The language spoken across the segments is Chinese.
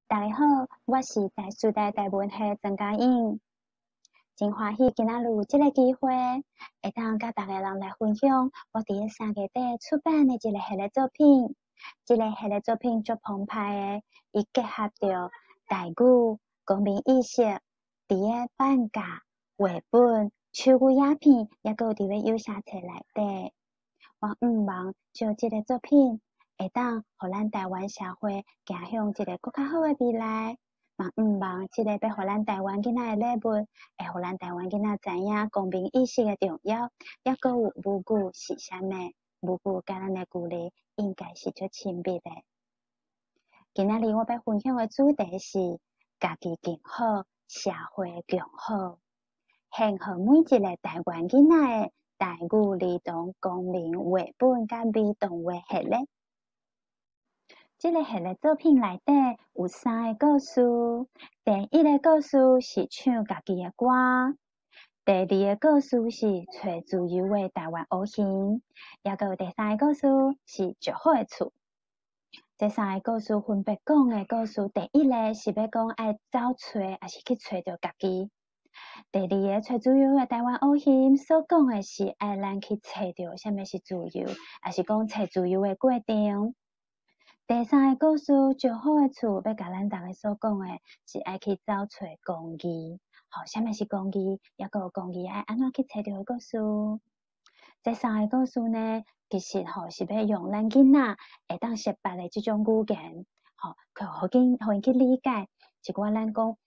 大家好，我是大树大台文系曾嘉颖，真欢喜今仔日有这个机会，会当甲大家人来分享我伫咧3月底出版的一个系列作品。这个系列作品足澎湃的，伊结合着台语、公民意识、伫咧放假、绘本、手语影片，也搁有伫咧有声册内底。我望就这个作品会当互咱台湾社会行向一个更较好的未来。嘛望这个要互咱台湾囡仔的礼物，会互咱台湾囡仔知影公民意识的重要，也搁有母语是啥物？母语甲咱的距离应该是足亲密的。今仔日我要分享的主题是家己更好，社会更好。献互每一个台湾囡仔的台语儿童公民绘本甲儿童话系列。这个系列作品内底有3个故事。第一个故事是唱家己的歌，第二个故事是找自由的台湾乌熊，也有第3个故事是足好的厝。这3个故事分别讲的故事，第一个是要讲爱走找，还是去找到家己。第二个找自由的台湾乌熊所讲的是爱咱去找到什么是自由，还是讲找自由的过程。第3个故事足好的厝，要甲咱大家所讲的是爱去找找公义。什么是公义？也有公义爱安怎去找到的故事。这3个故事呢，其实是要用咱囡仔会当识别的这种语言，互因去理解一寡咱讲，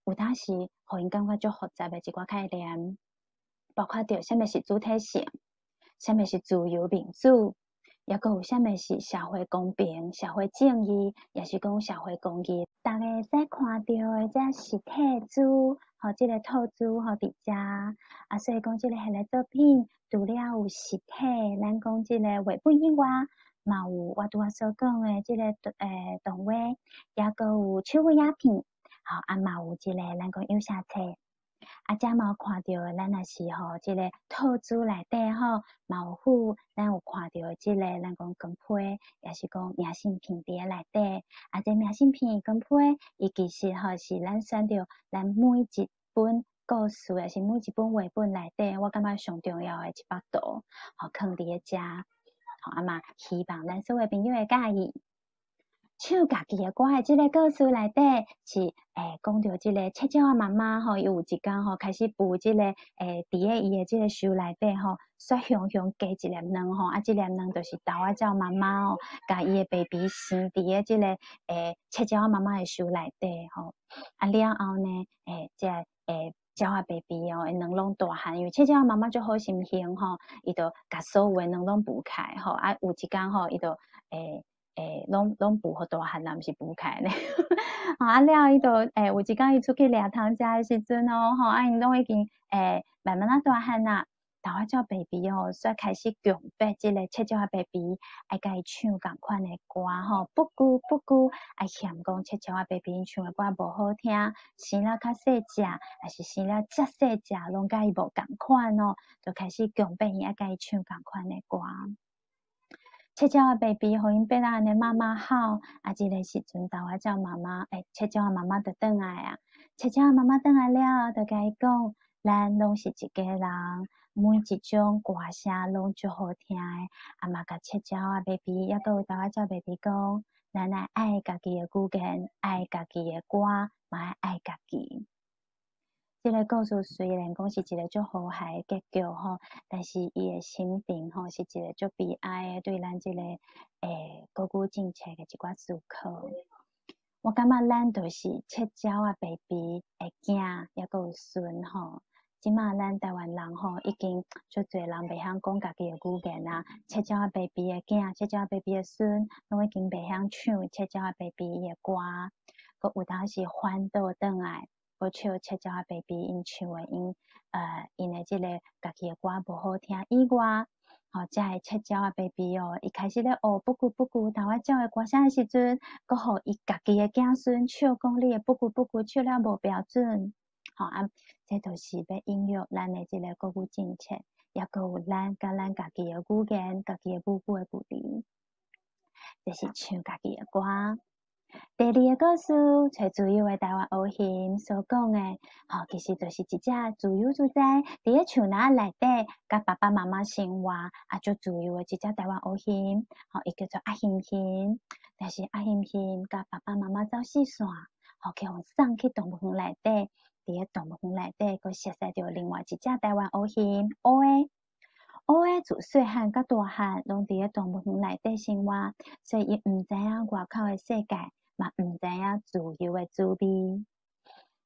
有当时互因感觉足复杂的一寡概念，包括着什么是主体性，什么是自由民主，也搁有什么是社会公平、社会正义，也是讲社会公义。大家会使看到的这实体字，这个套字伫遮，所以讲这个系列作品除了有实体，咱讲这个绘本以外，嘛有我拄仔所讲的这个动画，也搁有手语影片，嘛有这个咱讲有声册。遮嘛有看到，咱也是这个套书内底嘛有附，咱有看到这个咱讲光批，也是讲明信片伫咧内底。这明信片光批，伊其实是咱选着咱每一本故事，也是每一本绘本内底，我感觉上重要的一幅图，放伫咧遮。嘛希望咱所有朋友会介意。唱家己的歌的这个故事内底是讲到这个七鸟妈妈伊有一天开始孵这个伫咧伊的这个树内底雪熊熊加一粒卵这粒卵就是豆仔鸟妈妈甲伊的 baby 生伫咧这个七鸟妈妈的树内底了后呢这鸟仔 baby 因卵拢大汉，因为七鸟妈妈就好心型伊就甲所有的卵拢孵开有一天伊就拢孵好大汉啦，毋是孵开呢。了伊就有一天伊出去掠汤食的时阵因拢已经慢慢大汉啦。豆仔鸟 baby 煞开始强迫这个七鸟 baby 爱甲伊唱共款的歌不久不久爱嫌讲七鸟 baby 唱的歌无好听，生了较细只，还是生了遮细只，拢甲伊无共款就开始强迫伊爱甲伊唱共款的歌。七鸟 baby 互因爬到安尼妈妈好，这个时阵豆仔鸟妈妈七鸟妈妈就转来七鸟妈妈转来了，就甲伊讲，咱拢是一家人，每一种歌声拢足好听的。嘛甲七鸟 baby 也搁有豆仔鸟 baby 讲，咱来爱家己的语言，爱家己的歌，嘛爱家己。这个故事虽然讲是一个足和谐的结局但是伊的心情是一个足悲哀的，对咱这个国语政策的一寡思考。我感觉咱就是七鸟 baby 的囝，也搁有孙即马咱台湾人已经足侪人袂晓讲家己的语言七鸟 baby 的囝、七鸟 baby 的孙，拢已经袂晓唱七鸟 baby 的歌，搁有当时反倒转来。我唱七鸟 baby 因唱的因的这个家己的歌无好听以外，这个七鸟 baby 伊开始咧学不久不久豆仔鸟的歌声的时阵，搁互伊家己的囝孙笑讲你的不久不久唱了无标准，这就是要引用咱的这个国语政策，也搁有咱甲咱家己的语言、家己的母语的距离，这是唱家己的歌。第二个故事，最主要的台湾乌熊所讲的，其实就是一只自由自在，伫咧树林内底，甲爸爸妈妈生活，足自由的一只台湾乌熊，伊叫做阿欣欣。但是阿欣欣甲爸爸妈妈走四散，去互送去动物园内底，伫咧动物园内底，佮熟悉到另外一只台湾乌熊，乌的。乌的自细汉到大汉，拢伫咧动物园内底生活，所以伊毋知影外口的世界，嘛毋知影自由的滋味。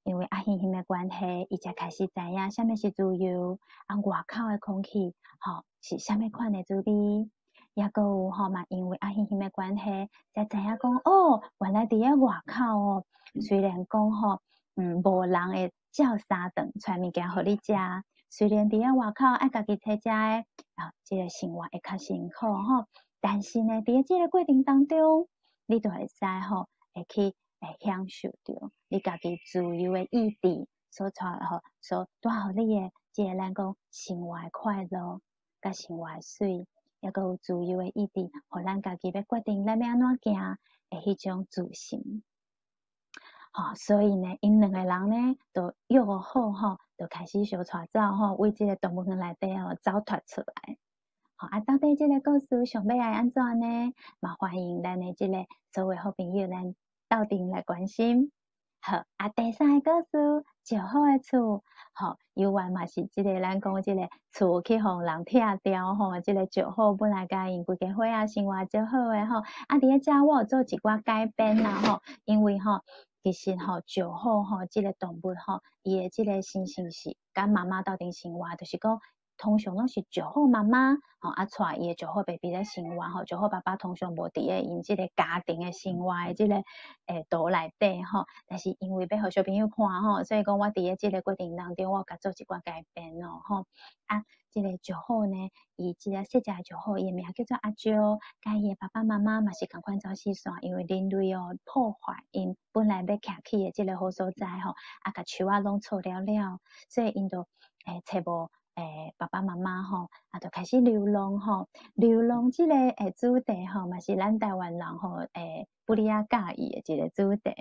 因为阿欣欣的关系，伊才开始知影啥物是自由，外口的空气，是啥物款的滋味。也阁有嘛，因为阿欣欣的关系，才知影讲原来伫咧外口虽然讲无人会照三顿带物件互你食。虽然伫咧外口爱家己摕食诶，即个生活会较辛苦但是呢，伫咧即个过程当中，你就会使会去享受到你家己自由诶意志所带所带互你诶，即个咱讲生活诶快乐，甲生活诶水，也阁有自由诶意志，互咱家己要决定咱要安怎行诶迄种自信。所以呢，因两个人呢，就约好就开始相带走为即个动物园内底走脱出来。到底即个故事上尾爱安怎呢？嘛欢迎咱的即个所有好朋友咱斗阵来关心。好，第三个故事，石好的厝，由原嘛是即个咱讲即个厝去互人拆掉即个石好本来甲因规家伙生活足好诶伫咧遮我有做一寡改编啦因为其实石好即个动物伊诶即个生是甲妈妈斗阵生活，就是讲通常拢是石好妈妈带伊诶石好 baby 咧生活石好爸爸通常无伫咧因即个家庭诶生活诶即个图内底但是因为要互小朋友看所以讲我伫咧即个过程当中，我甲做一寡改变即个石好呢，伊即个细只石好，伊诶名叫做阿石，甲伊诶爸爸妈妈嘛是共款走四散，因为人类破坏因本来要徛起诶即个好所在甲树拢错了了，所以因就找无爸爸妈妈就开始流浪流浪即个主题嘛是咱台湾人不哩啊介意的一个主题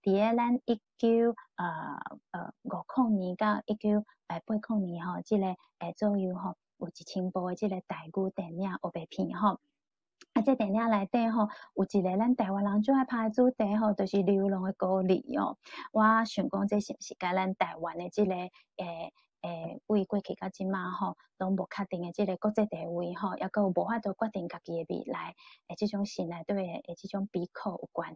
伫咧咱1950年到1980年即个左右有1000部的即个台语电影黑白片这电影内底有一个咱台湾人最爱拍的主题就是流浪的孤儿我想讲这是毋是甲咱台湾的即个为过去到即马拢无确定的即个国际地位也阁有无法度决定家己的未来即种心内底的即种比较有关系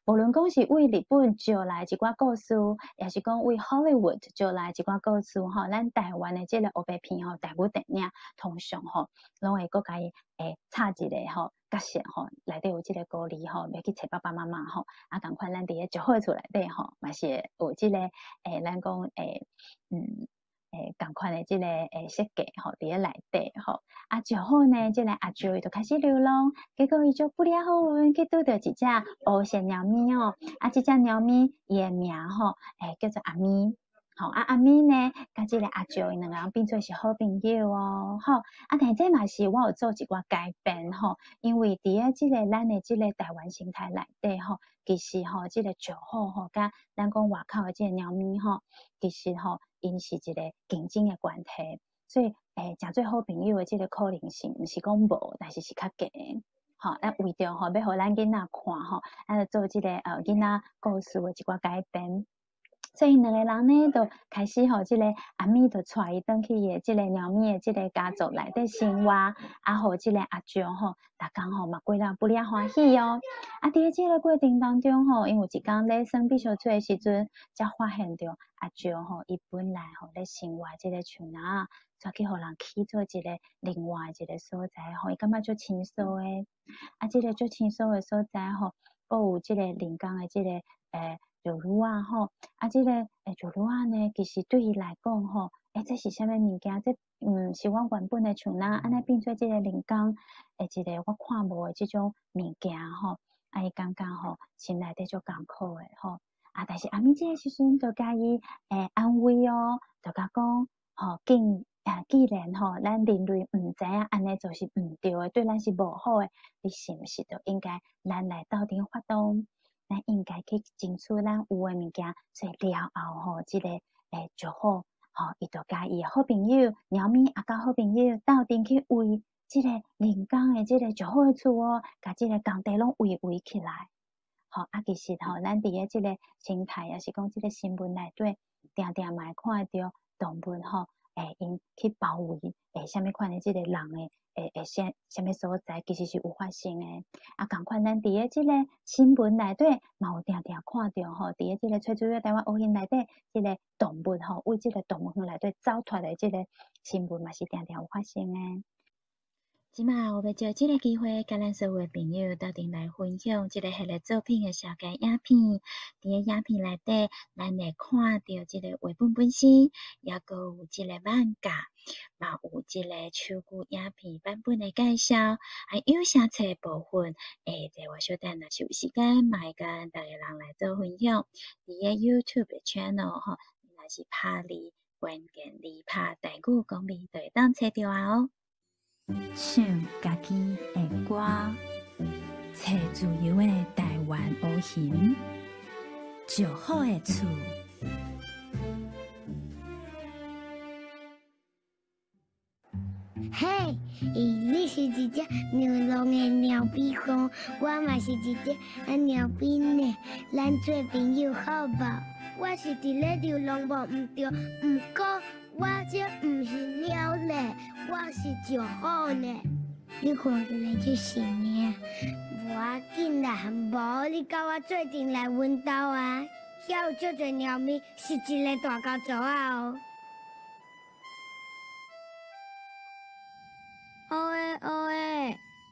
无论讲是为日本招来一寡故事，也是讲为 Hollywood 招来一寡故事咱台湾的即个黑白片台语电影通常拢会搁甲伊插一个角色内底有即个孤儿要去找爸爸妈妈共款咱伫咧石好厝内底嘛是有即个咱讲共款的即个设计伫咧内底石好呢，即个阿石伊就开始流浪，结果伊就不哩好运去拄着一只乌色猫咪即只猫咪伊的名叫做阿咪。阿咪呢，甲即个阿石因两个人变做是好朋友但这嘛是我有做一寡改变因为伫咧即个咱的即个台湾生态内底其实即个石好甲咱讲外口的即个猫咪其实因是一个竞争的关系，所以诚做好朋友的即个可能性毋是讲无，但是是较低咱为着要互咱囡仔看咱就做即个囡仔故事的一寡改编。所以两个人呢，就开始即个阿咪就带伊转去伊的即个猫咪的即个家族内底生活，互即个阿石逐工嘛过得不哩欢喜伫咧即个过程当中因为一天咧耍必胜吹的时阵，才发现着阿石伊本来咧生活即个树林再去互人起做一个另外一个所在伊感觉足轻松的即个足轻松的所在阁有即个人工的即个石炉即个石炉呢，其实对伊来讲这是啥物物件？这是我原本的厝安尼变做即个人工一个我看无的即种物件伊感觉心内底足艰苦的但是阿咪即个时阵就甲伊安慰就甲讲既然咱人类毋知影安尼做是毋对的，对咱是无好的，你是毋是就应该咱来斗阵发动？咱应该去争取咱有诶物件，所以了后吼，即个就好，吼，伊就甲伊诶好朋友猫咪也甲好朋友斗阵去围即个人工诶即个上好诶厝哦，甲即个工地拢围起来。吼，其实吼，咱伫诶即个生态，也是讲即个新闻内底，定定嘛会看到动物吼，因去包围啥物款诶即个人诶啥物所在，其实是有发生诶。共款咱伫诶即个新闻内底，嘛有定定看到吼，伫诶即个翠竹园台湾乌云内底，即个动物吼，为即个动物园内底走脱诶即个新闻，嘛是定定有发生诶。即马我要借即个机会，甲咱所有朋友斗阵来分享即个系列作品诶小解影片。伫个影片内底，咱会看到即个绘本本身，也阁有即个漫画，嘛有即个手句影片版本诶介绍。还有写册部分，在我小等若是有时间，嘛会甲逐个人来做分享。伫个 YouTube 诶 channel 吼，若是拍字关键字拍台语讲字，就会当找到啊哦。唱家己的歌，找自由的台湾乌行，上好的厝。嘿，你是一只流浪的鸟比蜂，我嘛是一只鸟比呢，咱做朋友好无？我是伫咧流浪无毋对，毋过我这毋是鸟咧，我是石虎呢。你看起来就是呢，无要紧啦，无你甲我做阵来阮兜啊，遐有足侪鸟咪，是一个大家族啊哦。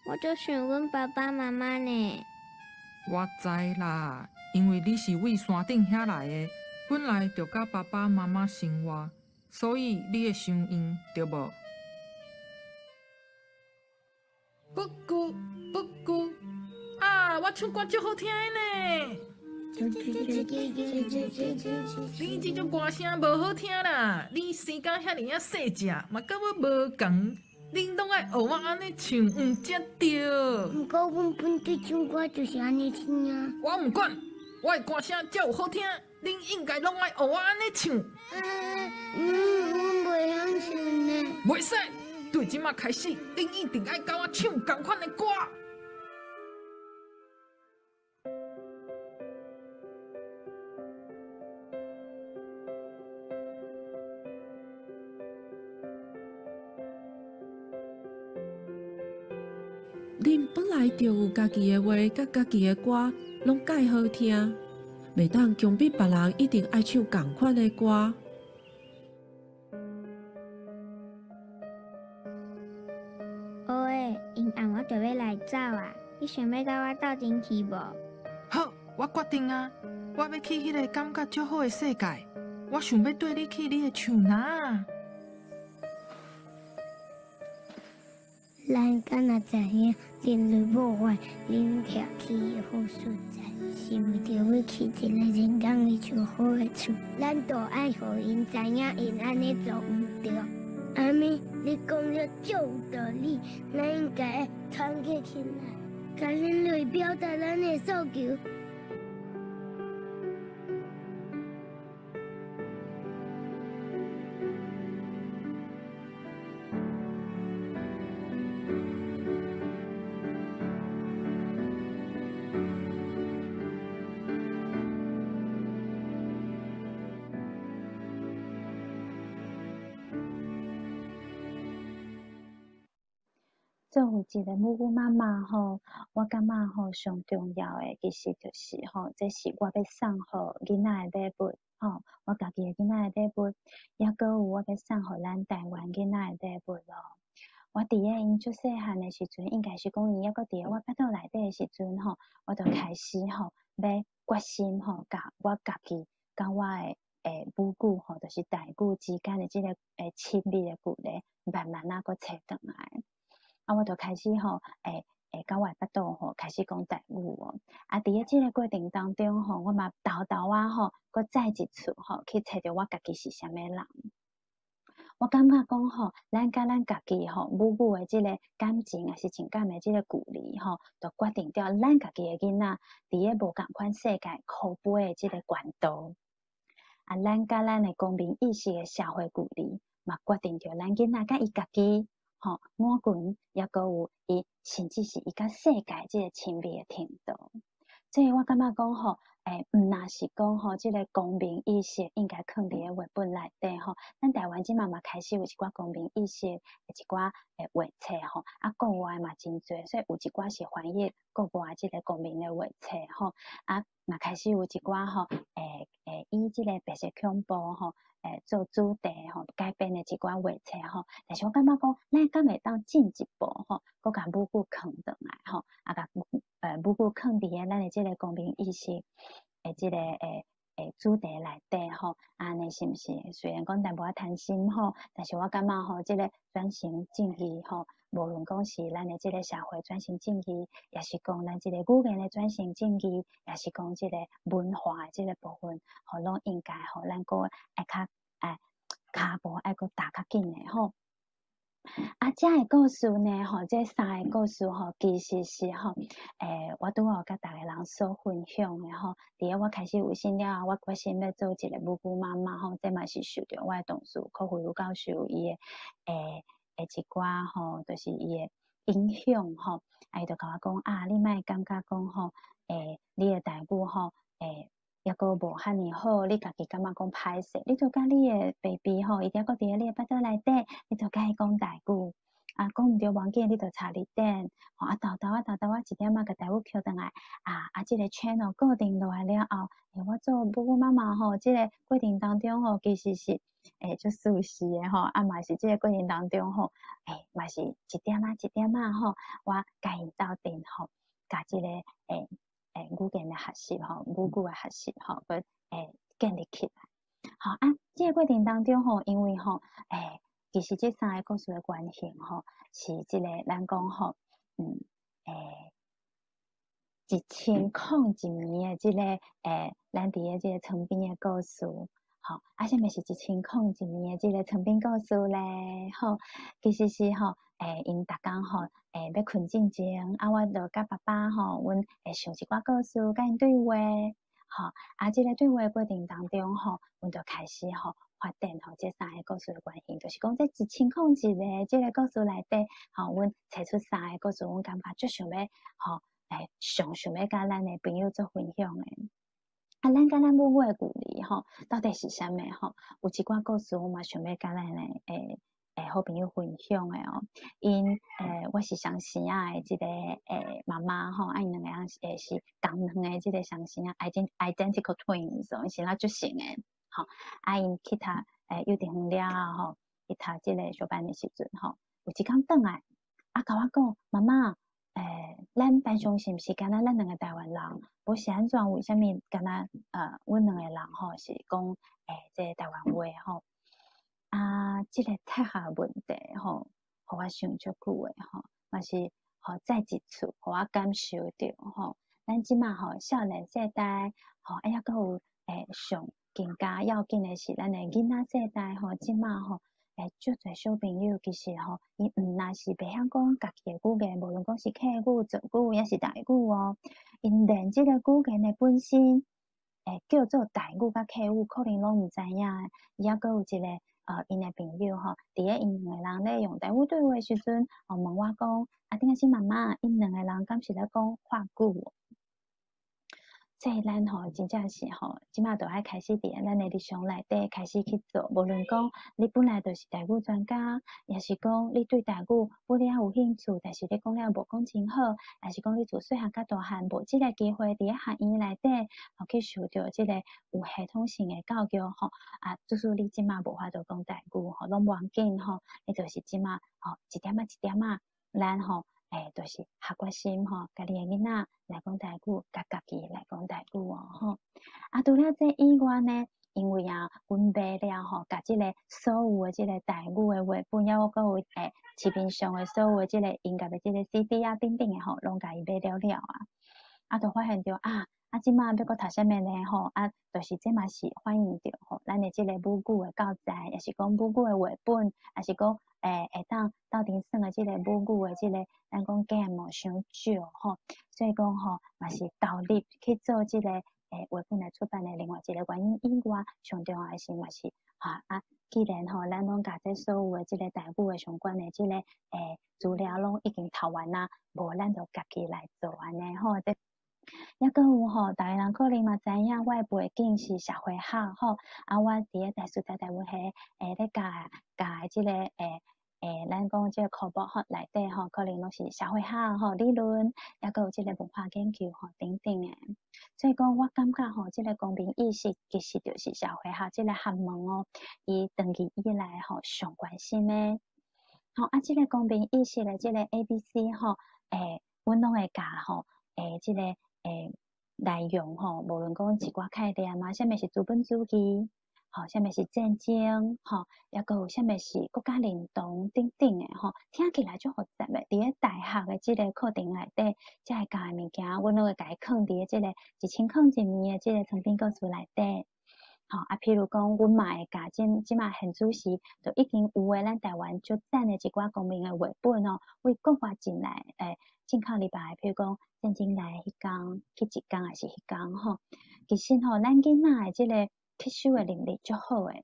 我就想阮爸爸妈妈呢。我知啦，因为你是为山顶遐来的，本来就甲爸爸妈妈生活，所以你会想因，对无？咕咕咕咕啊！我唱歌足好听的呢。你这种歌声无好听啦！你生甲遐尔啊细只，嘛甲我无共。恁拢爱学我安尼唱，毋才对。毋过阮本地唱歌就是安尼唱啊。我毋管，我的歌声遮有好听，恁应该拢爱学我安尼唱。阮袂晓唱呢。袂使，对即马开始，恁一定爱甲我唱同款的歌。恁本来就有家己的话，甲家己的歌，拢介好听，袂当强逼别人一定爱唱同款的歌。因暗我就要来走啊！你想要甲我斗阵去无？好，我决定啊！我要去迄个感觉足好的世界，我想要缀你去你的厝哪。咱敢若知影人类破坏恁徛起的好所在，是为着要去一个人工的上好的厝，咱就爱互因知影，因安尼做毋对。阿咪，你讲了足有道理，咱应该团结起来，甲人类表达咱的诉求。作为一个母母妈妈吼，我感觉吼上重要诶，其实就是吼，这是我要送互囡仔诶礼物吼，我家己诶囡仔诶礼物，也阁有我要送互咱台湾囡仔诶礼物咯。我伫个因出细汉诶时阵，应该是讲伊抑阁伫我腹肚内底诶时阵吼，我就开始吼要决心吼，甲我家己甲我诶母语吼，就是台语之间诶即个亲密诶距离，慢慢阁找转来。我就开始吼，甲我腹肚吼，开始讲台语哦。伫个即个过程当中吼，我嘛偷偷吼，搁再一次吼，去找着我家己是啥物人。我感觉讲吼，咱甲咱家己吼母语的即个感情也是情感的即个距离吼，就决定着咱家己的囡仔伫个无共款世界靠背的即个悬度。啊，咱甲咱的公民意识的社会距离，嘛决定着咱囡仔甲伊家己吼满群，抑阁有伊甚至是伊甲世界即个亲密的程度。所以我感觉讲吼，若是讲吼，即个公民意识应该放伫个绘本内底吼。咱台湾即嘛开始有一寡公民意识，一寡画册吼，啊国外嘛真侪，所以有一寡是翻译国外即个公民的画册吼，啊嘛开始有一寡吼，以即个白色恐怖吼，做主题吼，改编的一寡画册吼。但是我感觉讲，咱敢会当进一步吼，搁甲母语放转来吼，啊甲母语放伫个咱的即个公民意识的即个主题内底吼，安尼是毋是？虽然讲淡薄仔贪心吼，但是我感觉吼，即个转型正义吼，无论讲是咱的即个社会转型正义，也是讲咱即个语言的转型正义，也是讲即个文化的即个部分，吼，拢应该吼，咱个爱较骹步爱个踏较紧的吼。啊，遮个故事呢，吼，这三个故事吼，其实是吼，我拄好甲逐个人所分享的吼。伫个我开始有心了，我决心要做一个母语妈妈吼，这嘛是受着我的同事柯慧茹教授伊的一寡吼，就是伊的影响吼。伊就甲我讲啊，你莫感觉讲吼，你的台语吼，抑阁无遐尼好，你家己感觉讲歹势，你就甲你的 baby 吼，伊定阁伫个你的腹肚内底，你就甲伊讲台语。啊，讲毋对忘记，你就插你点，吼啊，豆豆啊，一点仔甲台语捡倒来，即个 channel 固定落来了后，我做母语妈妈吼，即个过程当中吼，其实是就舒适的吼，啊嘛是即个过程当中吼，嘛是一点仔吼，我甲因斗阵吼，甲即个语言的学习吼，母语的学习吼，佮建立起来。好啊，即个过程当中吼，因为吼，其实这三个故事的关系吼，是即个咱讲吼1001年的即个咱伫个即个床边的故事。吼，什么是1001年的即个床边故事咧？吼，其实是吼，因逐工吼，要困之前，我就甲爸爸吼，阮会想一寡故事，甲因对话。吼，即个对话过程当中吼，阮就开始吼发展吼，这三个故事的关系，就是讲这1001个即个故事内底，吼，阮找出三个故事，阮感觉最想要吼，想要甲咱的朋友做分享的。咱甲咱母语的距离吼，到底是啥物吼？有一寡故事，我嘛想要甲咱的好朋友分享的哦。因我是双生仔的即个妈妈吼，因两个人是同卵的即个双生仔 ，identical twins，是啦足像的吼。因去读幼稚园了吼，去读即个小班的时阵吼，有一工转来，甲我讲妈妈。咱班上是毋是敢若咱两个台湾人？无是安怎？为虾米敢若阮两个人吼是讲即个台湾话吼？即个太下问题吼，互我想足久诶吼，嘛是吼再一次互我感受着吼，咱即马吼少年世代吼，抑阁有上更加要紧诶是咱诶囡仔世代吼，即马吼。足侪小朋友其实吼，伊若是袂晓讲家己诶语言，无论讲是客语、族语，抑是台语哦，因连即个语言诶本身，叫做台语甲客语，可能拢毋知影诶。伊抑阁有一个因诶朋友吼，伫个因两个人咧用台语对话诶时阵，问我讲，顶下是妈妈，因两个人敢是咧讲华语？所以咱吼真正是吼，即马就爱开始伫咱诶日常内底开始去做。无论讲你本来就是台语专家，也是讲你对台语本来有兴趣，但是你讲了无讲真好，还是讲你自细汉到大汉无即个机会伫学院内底去受到即个有系统性诶教育吼。即使你即马无法度讲台语吼，拢无要紧吼，你就是即马吼一点仔，咱吼。就是下决心吼，家己诶囡仔来讲台语，甲家己来讲台语哦吼。除了这以外呢，因为阮买了吼，甲即个所有诶即个台语诶绘本，抑我阁有市面上诶所有诶即个音乐诶即个 CD 等等诶吼，拢甲伊买了就发现着即马要搁读啥物呢吼，就是这嘛是反映着吼，咱的即个母语的教材，也是讲母语的绘本，也是讲会当斗阵算的即个母语的即个咱讲 game 伤少吼，所以讲吼嘛是投入去做即个绘本来出版的另外一个原因以外，上重要的是嘛是既然吼咱拢甲这所有的即个台语的相关的即个资料拢已经读完啦，无咱就家己来做安尼吼。抑阁有吼，大家人可能嘛知影，我的背景是社会学吼，我伫个台师大台湾系咧教即个咱讲即个科目吼内底吼，可能拢是社会学吼理论，抑阁有即个文化研究吼等等诶。所以讲，我感觉吼，即个公民意识其实就是社会学即个学问伊长期以来吼上关心诶。吼即个公民意识诶，即个 ABC 吼，阮拢会教吼，即个内容吼，无论讲一寡概念啥物是资本主义，吼，啥物是战争，吼，抑阁有啥物是国家认同等等诶，吼，听起来就复杂诶。伫个大学诶即个课程内底，即个教诶物件，阮拢会甲伊放伫个即个1000字诶即个长篇故事内底。吼譬如讲，阮嘛会教即马现主时就已经有诶，咱台湾足赞诶一寡公民诶绘本为国外进来进口入来，譬如讲战争来迄工去一工还是迄工吼，其实吼，咱囡仔诶即个吸收诶能力足好诶。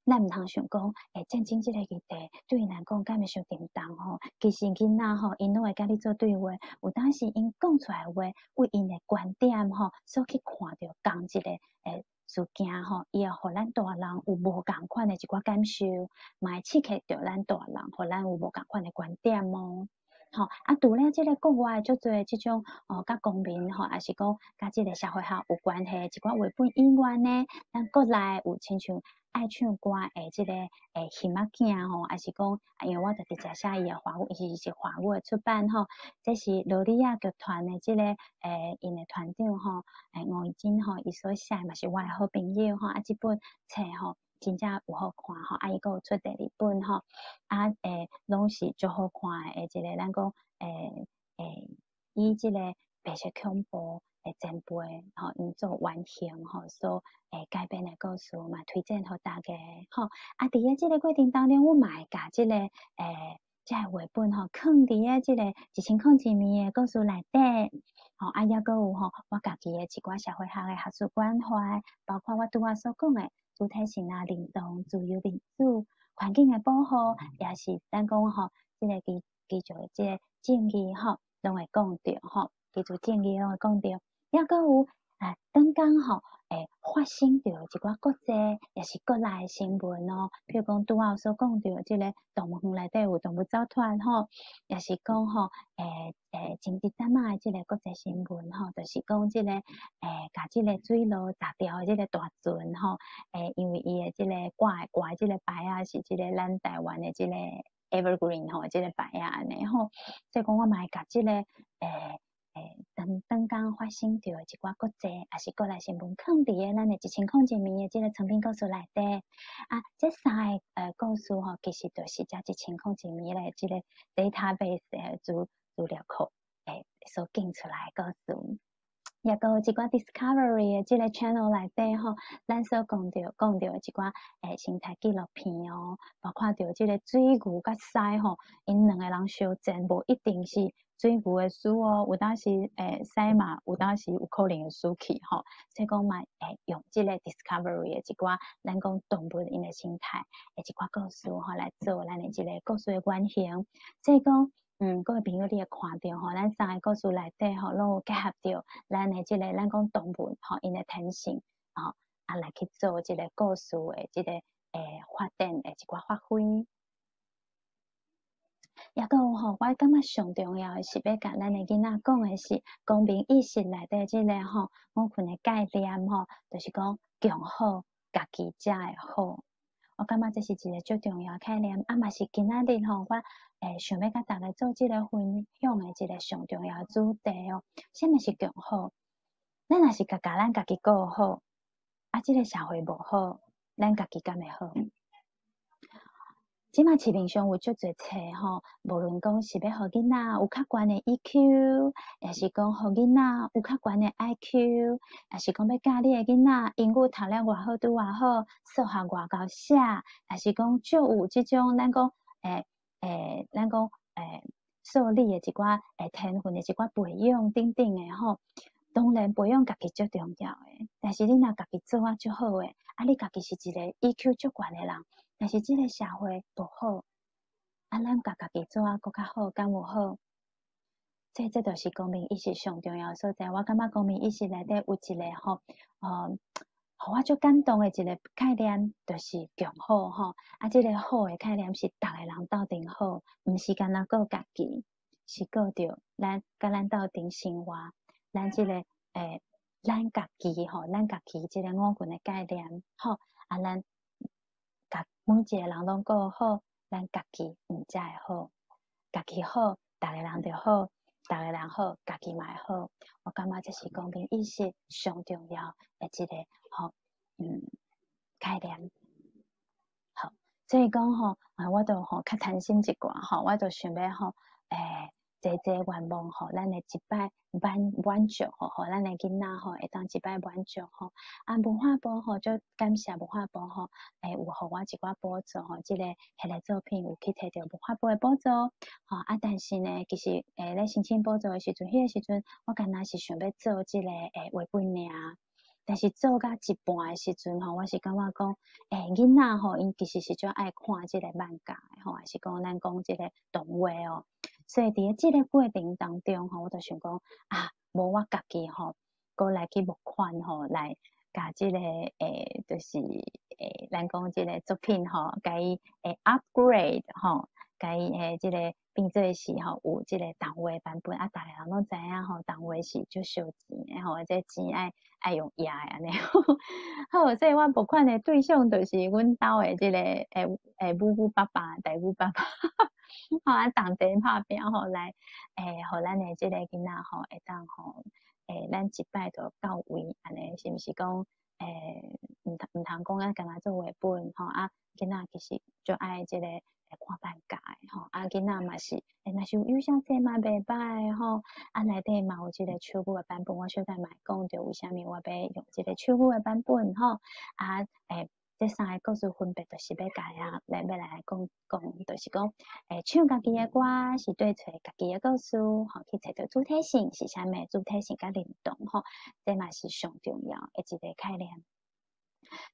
咱毋通想讲，战争即个议题对因来讲敢会伤沉重吼。其实囡仔吼，因拢会甲你做对话，有当时因讲出来话，为因诶观点吼，所去看到同一个事件吼，伊会互咱大人有无共款诶一寡感受，嘛会刺激着咱大人，互咱有无共款诶观点吼。吼除了即个国外足侪即种甲公民吼，也是讲甲即个社会学有关系一寡绘本以外呢，咱国内有亲像爱唱歌即个戏仔囝吼，也是讲因为我就直接写伊诶华语，伊是华语诶出版吼，这是罗里亚剧团诶即个因诶团长吼，吴怡珍吼，伊所写嘛是我诶好朋友吼，即本册吼。真正有好看吼，伊阁有出第二本吼，拢是足好看诶，一个咱讲以即个白色恐怖前辈吼，因做原型吼，所改编诶故事嘛，推荐互大家吼。伫个即个过程当中，我嘛会甲即个即个绘本吼，放伫个即个1000字诶故事内底。吼抑阁有吼，我家己诶一寡社会学诶学术关怀，包括我拄仔所讲诶主体性认同、自由民主、环境诶保护，也是咱讲吼，即个基础诶即个正义吼，拢会讲着吼，基础正义拢会讲着，抑阁有当讲吼，发生着一寡国际也是国内诶新闻譬如讲拄仔所讲着即个动物园内底有动物走脱吼，也是讲吼，前一阵仔诶即个国际新闻吼，就是讲即个甲即个水路砸掉诶即个大船吼，因为伊诶即个挂即个牌是即个咱台湾诶即个 Evergreen 吼，即个牌安尼吼，所以讲我嘛会甲即个当讲发生着一寡国际也是国内新闻，放伫个咱诶1000字诶即个长篇故事内底这三个故事吼，其实就是这1000字诶即个 database 诶资料库所建出来诶故事。抑阁有一寡 Discovery 诶即个 channel 内底吼，咱所讲着一寡生态纪录片包括着即个水牛甲狮吼，因两个人相战，无一定是水牛诶输有当时狮嘛，有当时有可能会输去吼，所以讲嘛用即个 Discovery 诶一寡咱讲动物因诶生态一寡故事吼来做咱诶即个故事诶原型，所以讲。各位朋友，你会看到吼，咱三个故事内底吼，拢有结合着咱的即个咱讲动物吼，因的天性吼，来去做即个故事的即个发展的一寡发挥。抑阁有吼，我感觉上重要的是要甲咱的囡仔讲的是公民意识内底即个吼，我群的概念吼，就是讲强好家己才会好。我感觉这是一个最重要的概念，嘛是今仔日吼，我想要甲大家做即个分享的一个上重要的主题什么是强好？咱若是咱家己过好，即个社会无好，咱家己敢会好？即马市面上有足侪册吼，无论讲是要互囡仔有较悬的 EQ， 也是讲互囡仔有较悬的 IQ， 也是讲要教你的囡仔英语读了偌好拄偌好，数学偌够写，也是讲就有即种咱讲咱讲数理的一寡天分的一寡培养等等的吼。当然培养家己最重要的，但是你若家己做足好诶，你家己是一个 EQ 足悬的人，但是即个社会不好，咱家己做搁较好，敢有好？这就是公民意识上重要所在。我感觉公民意识内底有一个吼，互我足感动的一个概念，就是共好吼。即个好的概念是逐个人斗阵好，毋是干那顾家己，是顾着咱甲咱斗阵生活。咱即个咱家己吼，咱家己即个五棍的概念吼，咱每一个人拢顾好，咱家己才会好，家己好，逐个人就好，逐个人好，家己嘛会好。我感觉这是公民意识上重要的一个概念。好，所以讲吼，我就较贪心一寡吼，我就想要吼，这愿望吼，咱会一摆满足吼，互咱的囡仔吼会当一摆满足吼。文化部吼，就感谢文化部吼，有互我一寡补助吼，即个迄个作品有去摕到文化部的补助吼。但是呢，其实咧申请补助的时阵，迄个时阵我敢若是想要做即个绘本尔。但是做到一半的时阵吼，我是感觉讲，囡仔吼，因其实是最爱看即个漫画的吼，还是讲咱讲即个动画哦。所以伫即个过程当中吼，我就想讲无我家己吼，过来去募款吼，来甲即个就是咱讲即个作品吼，甲伊upgrade 吼，甲伊即个变做是吼有即个动画版本逐个人拢知影吼，动画是足烧钱的吼，这钱爱用野的安尼。好，所以我募款的对象就是阮兜的即个母爸爸、大母爸爸。同齐拍拼吼来，互咱的即个囡仔吼会当吼，咱一摆就到位，安尼是毋是讲，毋通讲干那做绘本吼囡仔其实就爱即个看漫画的吼，囡仔嘛是，若是有小册嘛袂歹吼，内底嘛有即个手语的版本，我小等嘛讲着为虾米我要用即个手语的版本吼，这三个故事分别就是要来讲，就是讲，唱家己的歌是对找家己的故事，吼，去找到主体性是啥物？主体性甲灵动，吼，这嘛是上重要的一个概念。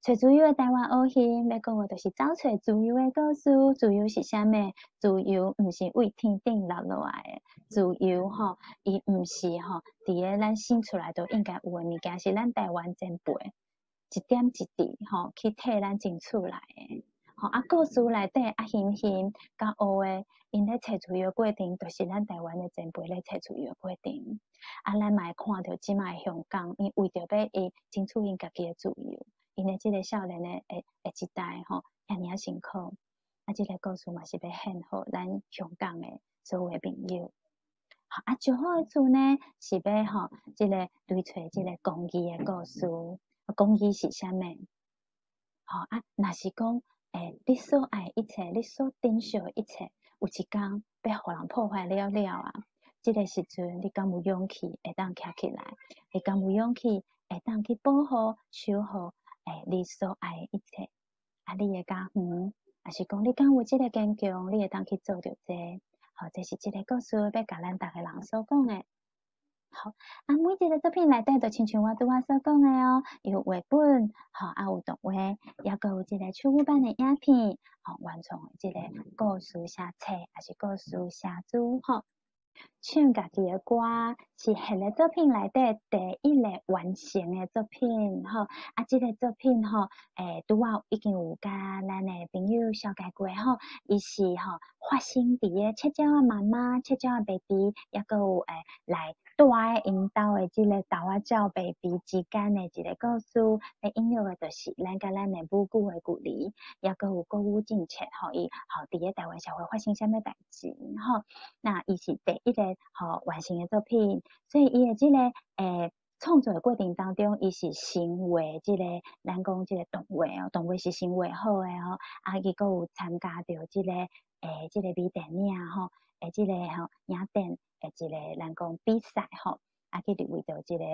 找自由的台湾学行，要讲的就是找找自由的故事。自由是啥物？自由毋是为天顶落落来的，自由吼，伊毋是吼，伫咧咱生出来都应该有的物件，是咱台湾前辈。一点一滴吼，去替咱争取来的。吼故事内底行甲学的，因咧找自由的过程，就是咱台湾的前辈咧找自由的过程。咱嘛会看到即卖香港，因为着要争取因家己的自由，因的即个少年的一代吼，遐尔辛苦。即个故事嘛是要献互咱香港的所有的朋友。好最好的处呢，是要吼，即个对找即个公益的故事。公益是啥物？若是讲，你所爱一切，你所珍惜的一切，有一天被互人破坏了这个时阵，你敢有勇气会当徛起来？你敢有勇气会当去保护、守护你所爱的一切？你的家园，还是讲你敢有这个坚强，你会当去做到这？好，这是这个故事要甲咱逐个人所讲的。好，每一个作品内底就亲像我拄仔所讲的哦，有绘本，有动画，也阁有即个手语版的影片，原创的即个故事写册，还是故事写书，唱家己的歌是迄个作品内底第一个完成的作品，即个作品拄仔已经有甲咱的朋友小解过伊是发生伫个赤鸟仔妈妈、赤鸟仔 baby， 也阁有来带因兜的即个豆仔鸟 baby 之间的一个故事，引用的就是咱甲咱的母语的距离，也阁有国语政策伊伫个台湾社会发生啥物代志那伊是第一个完成的作品，所以伊的即个创作的过程当中，伊是行为即个咱讲即个动画哦，动画是行为好诶哦，伊阁有参加着即个即个微电影吼，即个影展即个咱讲比赛吼，去入围着即个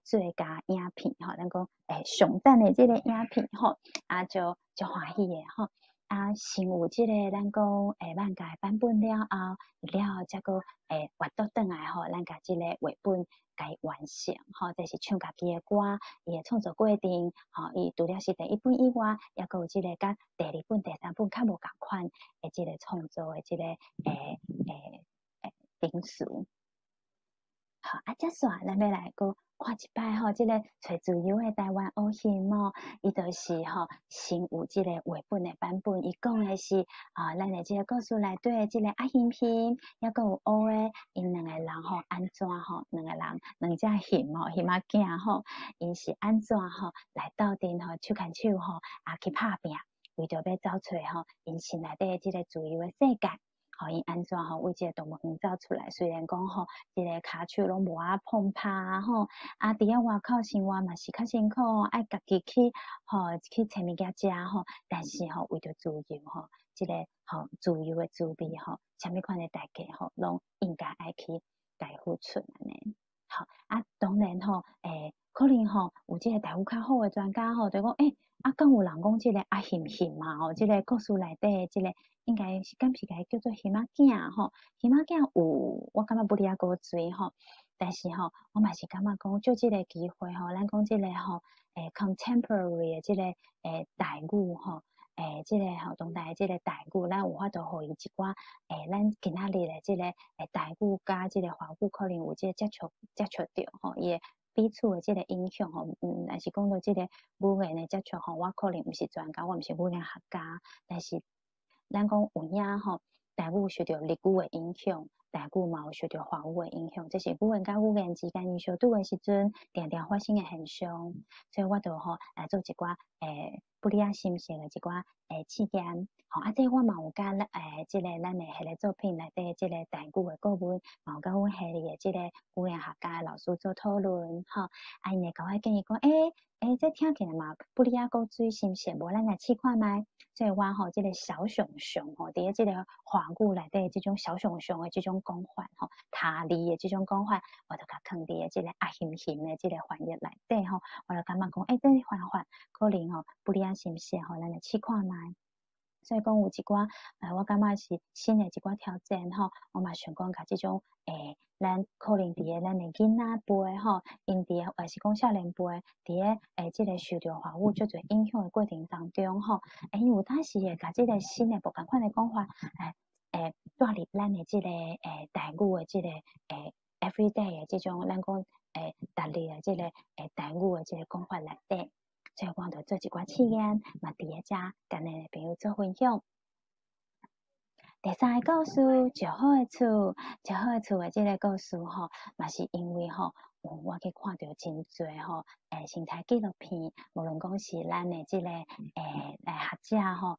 最佳影片吼，咱讲上等的即个影片吼，就欢喜诶吼。先有即个咱讲咱家版本了后，才阁阅读转来吼，咱家即个画本甲伊完成吼，这是唱家己诶歌，伊诶创作过程吼，伊除了是第一本以外，也阁有即个甲第二本、第三本较无共款诶，即个创作诶，即个点数。好，接煞咱要来个看一摆吼，即个找自由诶台湾乌熊哦，伊就是先有即个绘本诶版本，伊讲诶是咱诶即个故事内底诶即个阿熊熊，也阁有乌诶，因两个人安怎两个人两只熊熊仔囝因是安怎来斗阵手牵手去拍拼，为着要找出因心内底诶即个自由诶世界。因安怎为即个动物园走出来？虽然讲即个骹手拢无碰拍伫咧外口生活嘛是较辛苦爱家己去去找物件食但是为着自由即个自由诶滋味啥物款诶代价拢应该爱去家付出安尼。好当然可能有即个台语较好诶专家就讲敢有人讲即个熊熊嘛即个故事内底即个。应该是敢是甲伊叫做熊仔囝熊仔囝有，我感觉不哩个追但是我嘛是感觉讲就即个机会咱讲即个contemporary 的即个台语即个当代即个台语，咱有法度互伊一寡咱今仔日的即个台语甲即个华语可能有即个接触着伊彼此的即个影响若是讲到即个语言的接触我可能毋是专家，我毋是语言学家，但是。咱讲有影台语受到日语的影响，台语嘛有受到华语的影响，这是语言甲语言之间相相拄的时阵，常常发生的现象。所以我就来做一寡不离心性的一寡试验。这我嘛有甲即个咱的迄个作品内底即个台语的顾问，嘛有甲阮系里的即个语言学家老师做讨论因会甲我建议讲这听起来嘛不离个水是毋是？无咱来试看觅。所以我即个小熊熊伫咧即个华语内底即种小熊熊的即种讲法他理的即种讲法，我就甲放伫咧即个熊熊的即个翻译内底我就感觉讲这个方法可能不离是毋是咱来试看觅。所以讲有一寡我感觉是新的一寡挑战我嘛想讲甲即种咱可能伫咧咱的囡仔辈因伫咧还是讲少年辈伫咧即个受到华语足侪影响的过程当中因有当时会甲即个新的无共款的讲法带入咱的即个台语的即个everyday 的即种咱讲逐日的即个台语的即个讲法内底。所以我就做一寡试验，嘛伫咧遮甲咱的朋友做分享。第三个故事，最好的厝，最好的厝的即个故事嘛是因为我去看到真侪生态纪录片，无论讲是咱的即个学者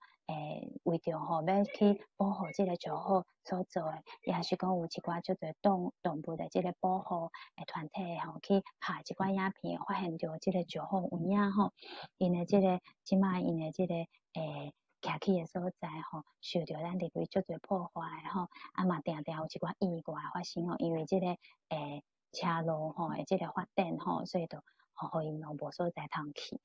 为着要去保护即个最好所做的，也是讲有一寡叫做动物的即个保护团体去拍一寡影片，发现着即个最好有影因的即个即卖因的即个徛起的所在受到咱地区足侪破坏嘛定定有一寡意外发生因为即个车路的即个发展所以就互因无所在通去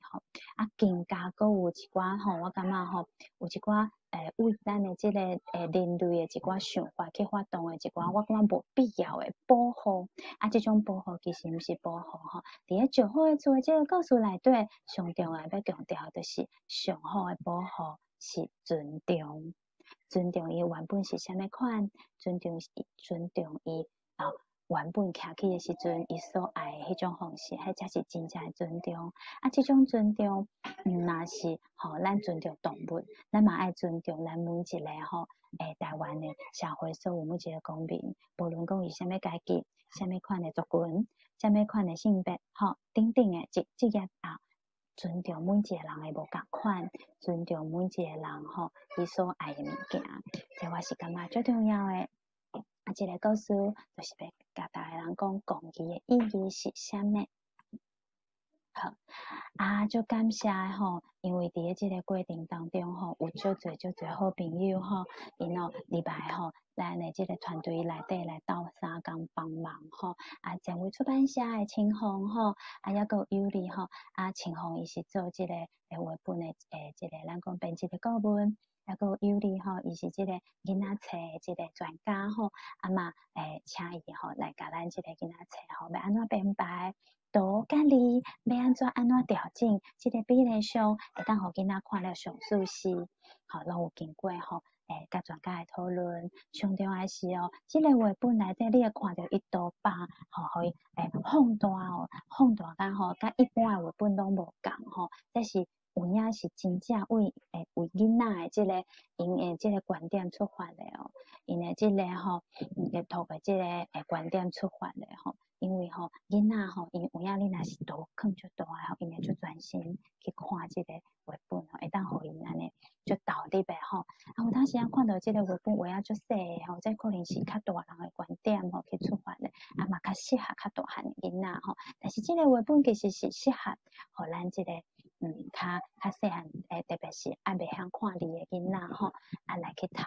更加阁有一寡我感觉有一寡为咱的即个人类的一寡想法去发动的一寡我感觉无必要的保护即种保护其实毋是保护伫咧最好的厝的即个故事内底上重要要强调就是上好的保护是尊重，尊重伊原本是啥物款，尊重伊原本徛起的时阵，伊所爱的迄种方式，迄才是真正的尊重。即种尊重，若是咱尊重动物，咱嘛爱尊重咱每一个台湾的社会所有每一个公民，无论讲伊啥物阶级、啥物款的族群、啥物款的性别，等等的职业尊重每一个人的无共款，尊重每一个人伊所爱的物件，这我是感觉最重要的。这个故事就是要甲大家人讲，公益的意义是啥物？好，就感谢吼，因为伫即个过程当中吼，有足侪好朋友吼，因入来吼，咱的即个团队内底来斗相共帮忙吼，前卫出版社的青红吼，抑个有利吼，青红伊是做即个绘本的即个咱讲编辑的顾问。抑个有利吼，伊是即个囡仔册的即个专家吼，嘛请伊吼来甲咱即个囡仔册吼，要安怎编排，图甲字要安怎调整，即个比例上会当互囡仔看了上舒适，吼，拢有经过吼甲专家的讨论。上重要是即个绘本内底你会看到一刀疤，吼，互伊放大甲甲一般的绘本拢无共吼，这是。有影是真正为囡仔的即个因的即个观点出发的因的即个阅读的即个观点出发的因为囡仔因有影你若是图囥足大的因会足专心去看即个绘本会当互因安尼足投入的有当时看到即个绘本画足细的这可能是较大人的观点去出发的嘛较适合较大汉的囡仔但是即个绘本其实是适合互咱即个较细汉特别是未晓看字的囡仔来去读的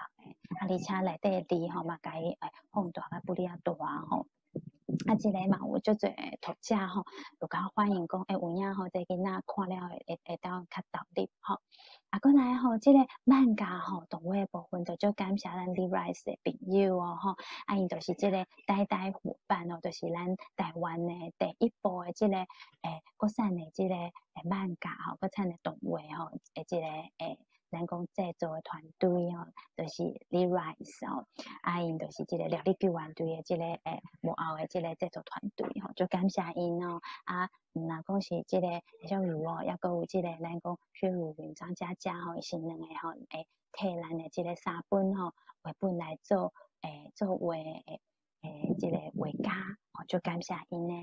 而且内底字嘛甲伊放大甲不哩啊大即个嘛有足侪读者就甲反映讲有影这囡仔看了会当较投入过来即个漫画动画部分就足感谢咱 Lee-Rise 的朋友因就是即个代伙伴就是咱台湾的第一部的即个国产的即个漫画国产的动画即个咱讲制作的团队就是 Lee-Rise因就是即个疗愈救援队的即个幕后的即个制作团队就感谢因若讲是即个小鱼抑个有即个咱讲雪如云张佳伊是两个替咱的即个三本绘本来做画即个画家就感谢因呢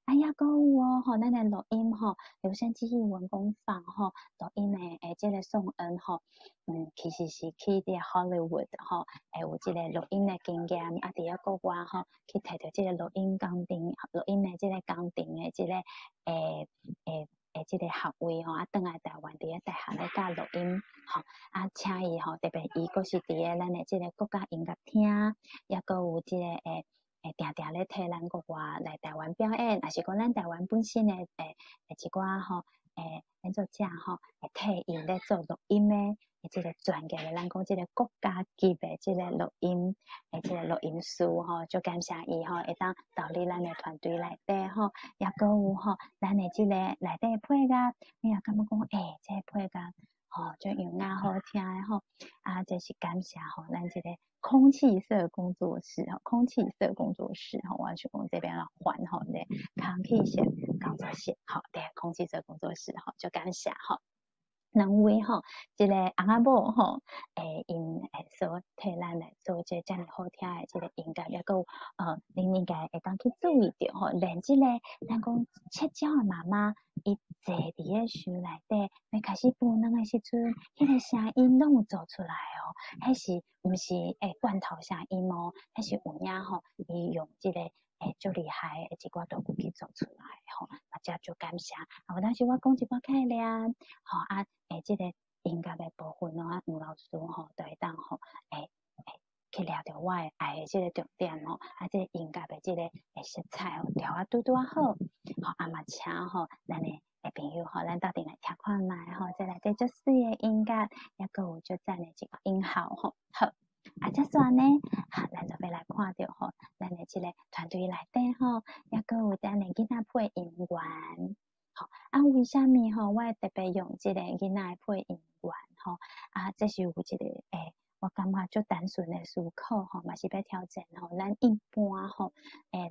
抑个有咱的录音留声机器文工坊录音的即个宋恩其实是去伫 Hollywood 有即个录音的经验伫国外去摕到即个录音的即个工程的即个即个学位转来台湾伫大学咧教录音请伊特别伊阁是伫咱的即个国家音乐厅抑阁有即个定咧替咱国外来台湾表演，也是讲咱台湾本身的一寡咱做者会替伊咧做录音的即个专业的，咱讲即个国家级的即个录音即个录音师就感谢伊会当投入咱的团队内底抑阁有咱的即个内底的配乐，你也感觉讲这个配乐就用好听的这是感谢咱这个空气色工作室空气色工作室我要去讲这边了还咧空气色工作室对空气色工作室就感谢两位即个翁仔某因所替咱来做这遮尔好听的即个音乐，抑个恁应该会当去注意到连即个咱讲切鸟的妈妈，伊坐伫个树内底要开始孵卵的时阵，迄个声音拢有做出来迄是毋是罐头声音迄是有影伊用即个足厉害的一寡道具去做出来这就感谢有当时我讲一寡概念即个音乐的部分吴老师就会当去了着我的爱的即个重点即个音乐的即个色彩调拄好嘛请咱的朋友咱斗阵来听看卖这内底足水的音乐抑个有足赞的一个音效好这算呢咱就要来看到咱的即个团队内底抑个有咱的囡仔配音员为虾米我会特别用即个囡仔配音员这是有一个我感觉足单纯的思考嘛是要挑战咱一般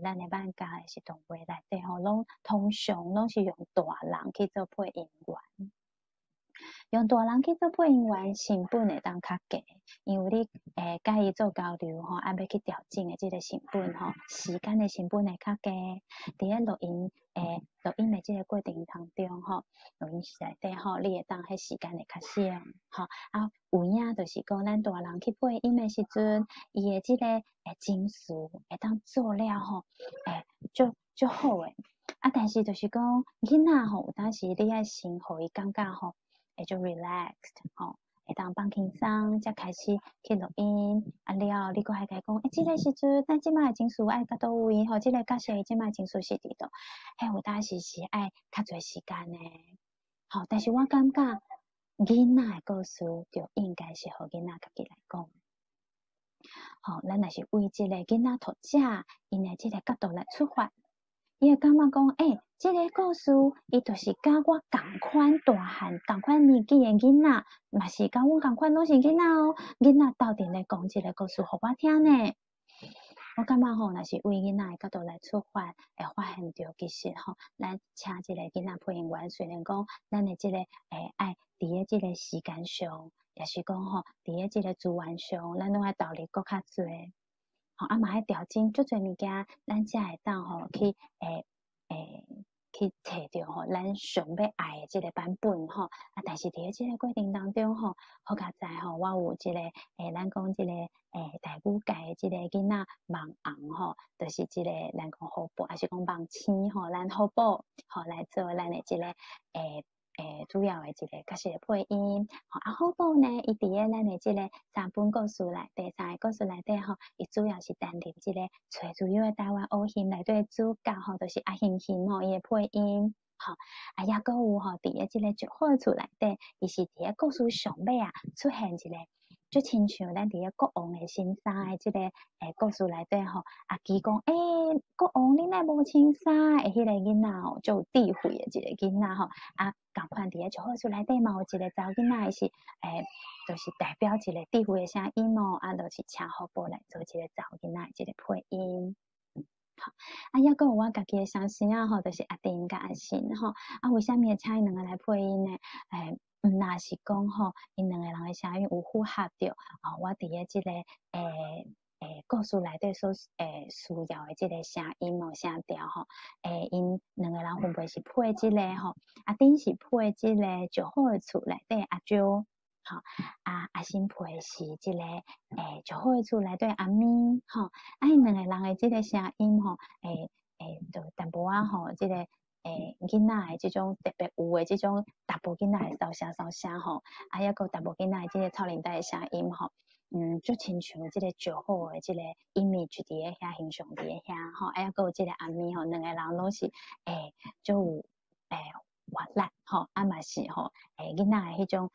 咱的漫画是动画内底拢通常拢是用大人去做配音员用大人去做配音员成本会当较低因为你甲伊做交流要去调整的即个成本时间的成本会较低伫咧录音的即个过程当中录音室内底你会当迄时间会较少有影就是讲咱大人去配音的时阵伊的即个情绪会当做了足好诶但是就是讲囡仔吼，有当时你爱先互伊感觉吼，会就 relaxed 吼，会当放轻松，才开始去录音。了，你搁还甲伊讲，即个时阵，咱即摆情绪爱到倒位吼，即个角色即摆情绪是伫倒，有当时是爱较侪时间诶。好，但是我感觉囡仔诶故事就应该是互囡仔家己来讲。好，咱若是为即个囡仔读者因诶即个角度来出发。伊会感觉讲，即个故事，伊就是甲我共款大汉、共款年纪诶囡仔，嘛是甲阮共款拢是囡仔哦。囡仔斗阵来讲即个故事互我听呢。我感觉吼，若是为囡仔诶角度来出发，会发现着其实吼，咱请即个囡仔配音员，虽然讲咱诶即个爱伫诶即个时间上，也是讲吼，伫诶即个资源上，咱拢爱投入搁较侪。吼，嘛爱调整足侪物件，咱才会当吼去去摕着吼咱上要爱诶即个版本吼。但是伫即个过程当中吼，好佳在吼，我有即个咱讲即个台语界诶即个囡仔网红吼，就是即个咱讲好宝，还是讲网星吼，咱好宝吼来做咱诶即个主要诶即个角色配音，好宝呢，伊伫诶咱诶即个3本故事内底，3个故事内底吼，伊主要是担任即个最主要诶台湾乌戏内底主角吼，就是阿欣欣吼，伊诶配音，也搁有吼伫诶即个绝好诶厝内底，伊是伫诶故事上尾出现一个。就亲像咱伫个国王诶新衫诶即个故事内底吼，伊讲国王你奈无穿衫诶迄个囡仔吼，就有智慧诶一个囡仔吼，共款伫个就好厝内底嘛有一个查某囡仔是就是代表一个智慧诶声音哦，就是请好宝来做一个查某囡仔即个配音。好，抑搁有我家己诶相声吼，就是阿丁甲阿信吼，为虾米会请伊两个来配音呢？若是讲吼，因两个人诶声音有符合着我伫诶即个故事内底所需要诶即个声音哦声调吼，因两个人分别是配即个吼，阿丁是配即个就好诶厝内底阿周。好，阿新配是即个就好诶厝内底阿咪吼，因两个人诶即个声音吼，就淡薄吼，即个囡仔诶即种特别有诶即种大部囡仔诶烧声吼，抑个大部囡仔诶即个超龄带诶声音吼，就亲像即个就好诶即个 image 伫诶遐形象伫诶遐吼，抑个有即个阿咪吼，两个人拢是就有活力吼，嘛是吼囡仔诶迄种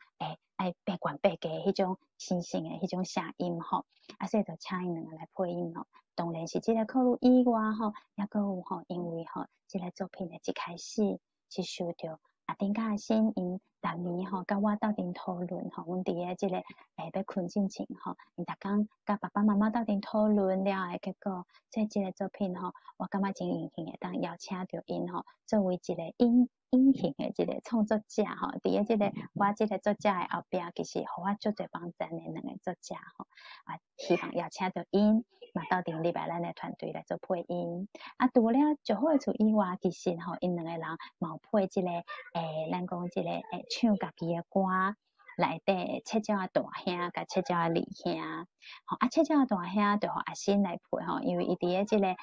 爱八悬八低迄种新鲜诶迄种声音吼，所以就请因两个来配音吼。当然是即个考虑以外吼，抑搁有吼，因为吼，即个作品诶一开始是受到丁甲阿新因逐年吼，甲我斗阵讨论吼，阮伫诶即个要困进前吼，因逐工甲爸爸妈妈斗阵讨论了诶结果，即个作品吼，我感觉真荣幸会当邀请到因吼，作为一个影形诶一个创作者吼，伫诶即个我即个作者诶后壁，其实互我足侪帮助诶两个作者吼，希望邀请到因，嘛斗阵入来咱诶团队来做配音。除了就好诶厝以外，其实吼，因两个人嘛有配即个咱讲即个唱家己诶歌。内底七鸟大兄甲七鸟二兄，七鸟大兄就互阿新来配吼，因为伊伫诶即个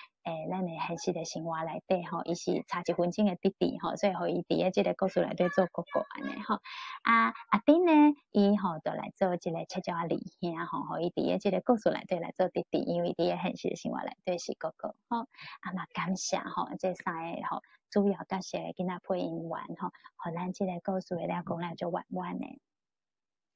咱诶现实诶生活内底吼，伊是差1分钟诶弟弟吼，所以互伊伫诶即个故事内底做哥哥安尼吼。阿丁呢，伊吼就来做即个七鸟二兄吼，互伊伫诶即个故事内底来做弟弟，因为伫诶现实诶生活内底是哥哥吼。嘛感谢吼，这3个吼主要角色诶囡仔配音员吼，互咱即个故事了讲了就圆满诶。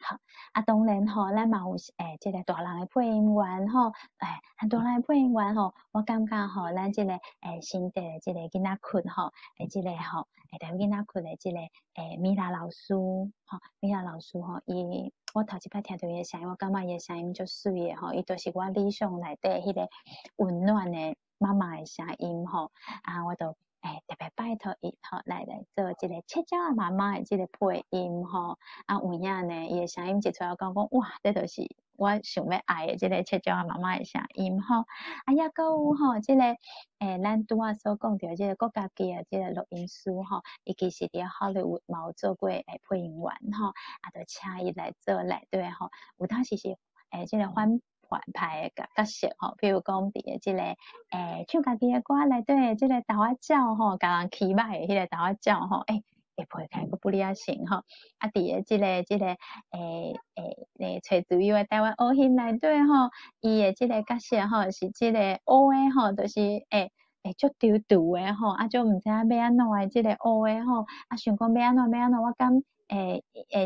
好，当然吼，咱嘛有即个大人诶配音员吼，大人诶配音员吼，我感觉吼，咱即个新的即个囡仔群吼，即个吼，台湾囡仔群诶即个米拉老师吼，米拉老师吼，我头一摆听到伊诶声音，我感觉伊诶声音足水诶吼，伊就是我理想内底迄个温暖诶妈妈诶声音吼，我都特别拜托伊吼来做即个七鸟妈妈诶即个配音吼，有影呢，伊诶声音一出来，我讲哇，这就是我想要爱诶即个七鸟妈妈诶声音吼，抑搁有吼即个咱拄仔所讲着即个国家级诶即个录音师吼，伊其实伫好莱坞嘛有做过配音员吼，就请伊来做内底吼，有当时是即个派的角色吼，比如讲伫个即个唱家己的歌内底的即个豆仔鸟吼，甲人起歹的迄个豆仔鸟吼，会配起佫不哩啊成吼，啊伫个即个找自由的台湾乌戏内底吼，伊的即个角色吼是即个乌的吼，就是足丢丢的吼，啊足毋知影要安怎的即个乌的吼，啊想讲要安怎，我敢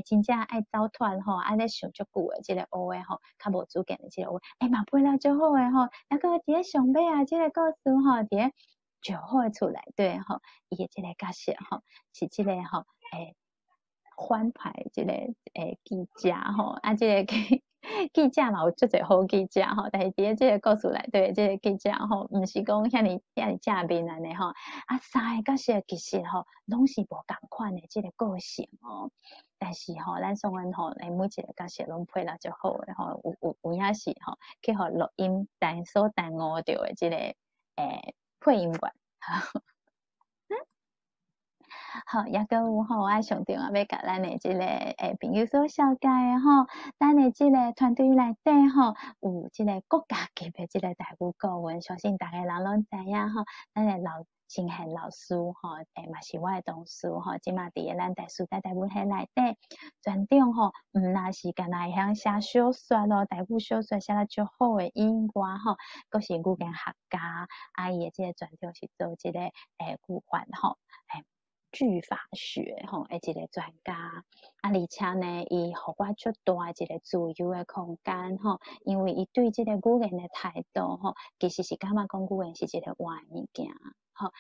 真正爱走脱吼，啊咧想足久的即个乌的吼，较无主见的即个乌，嘛配了足好诶吼，抑个伫咧上尾啊，即个故事吼，伫咧最好诶厝内底吼，伊诶即个角色吼，是即个吼反派即个记者吼，啊即个记者嘛有足侪好记者吼，但是伫咧即个故事内底即个记者吼，毋是讲遐尼正面安尼吼，啊三个角色其实吼拢是无共款诶即个个性哦，但是吼咱双人吼，每一个角色拢配了足好诶吼，有影是吼去互录音所耽误着诶即个配音员。好，抑阁有吼，我上重要要甲咱的即个朋友所了解的吼，咱的即个团队内底吼，有即个国家级的即个台语顾问，相信逐个人拢知影吼，咱的新贤老师吼，嘛是我的同事吼，即嘛伫个咱台师大台语系内底，全场吼，毋若是干那会晓写小说咯，台语小说写得足好的以外吼，阁是语言学家，伊的即个全场是做即个语法吼，句法学吼，一个专家，而且呢，伊互我足大一个自由的空间吼，因为伊对即个语言的态度吼，其实是感觉讲语言是一个活物件吼，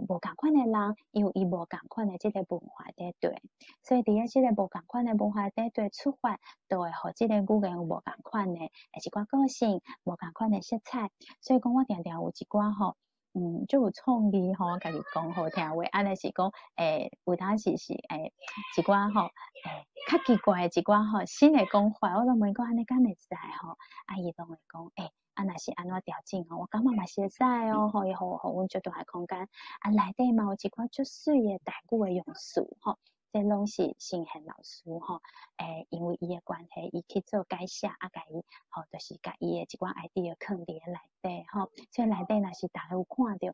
无共款的人，伊有伊无共款的即个文化底对，所以伫个即个无共款的文化底对出发，都会互即个语言有无共款的一寡个性，无共款的色彩，所以讲我定定有一寡吼。就有创意吼，家己讲好听话，安尼是讲，有当时是一寡吼，较奇怪的一寡吼新的讲法，我拢问讲安尼敢会使吼，伊拢会讲，若是安怎调整吼，我感觉嘛是会使哦，吼，伊互阮足大的空间，内底嘛有一寡足水的台语的用词吼。这拢是新贤老师吼，因为伊的关系，伊去做改写，甲伊吼，就是甲伊的一寡 idea 放伫个内底吼，所以内底若是大家有看到，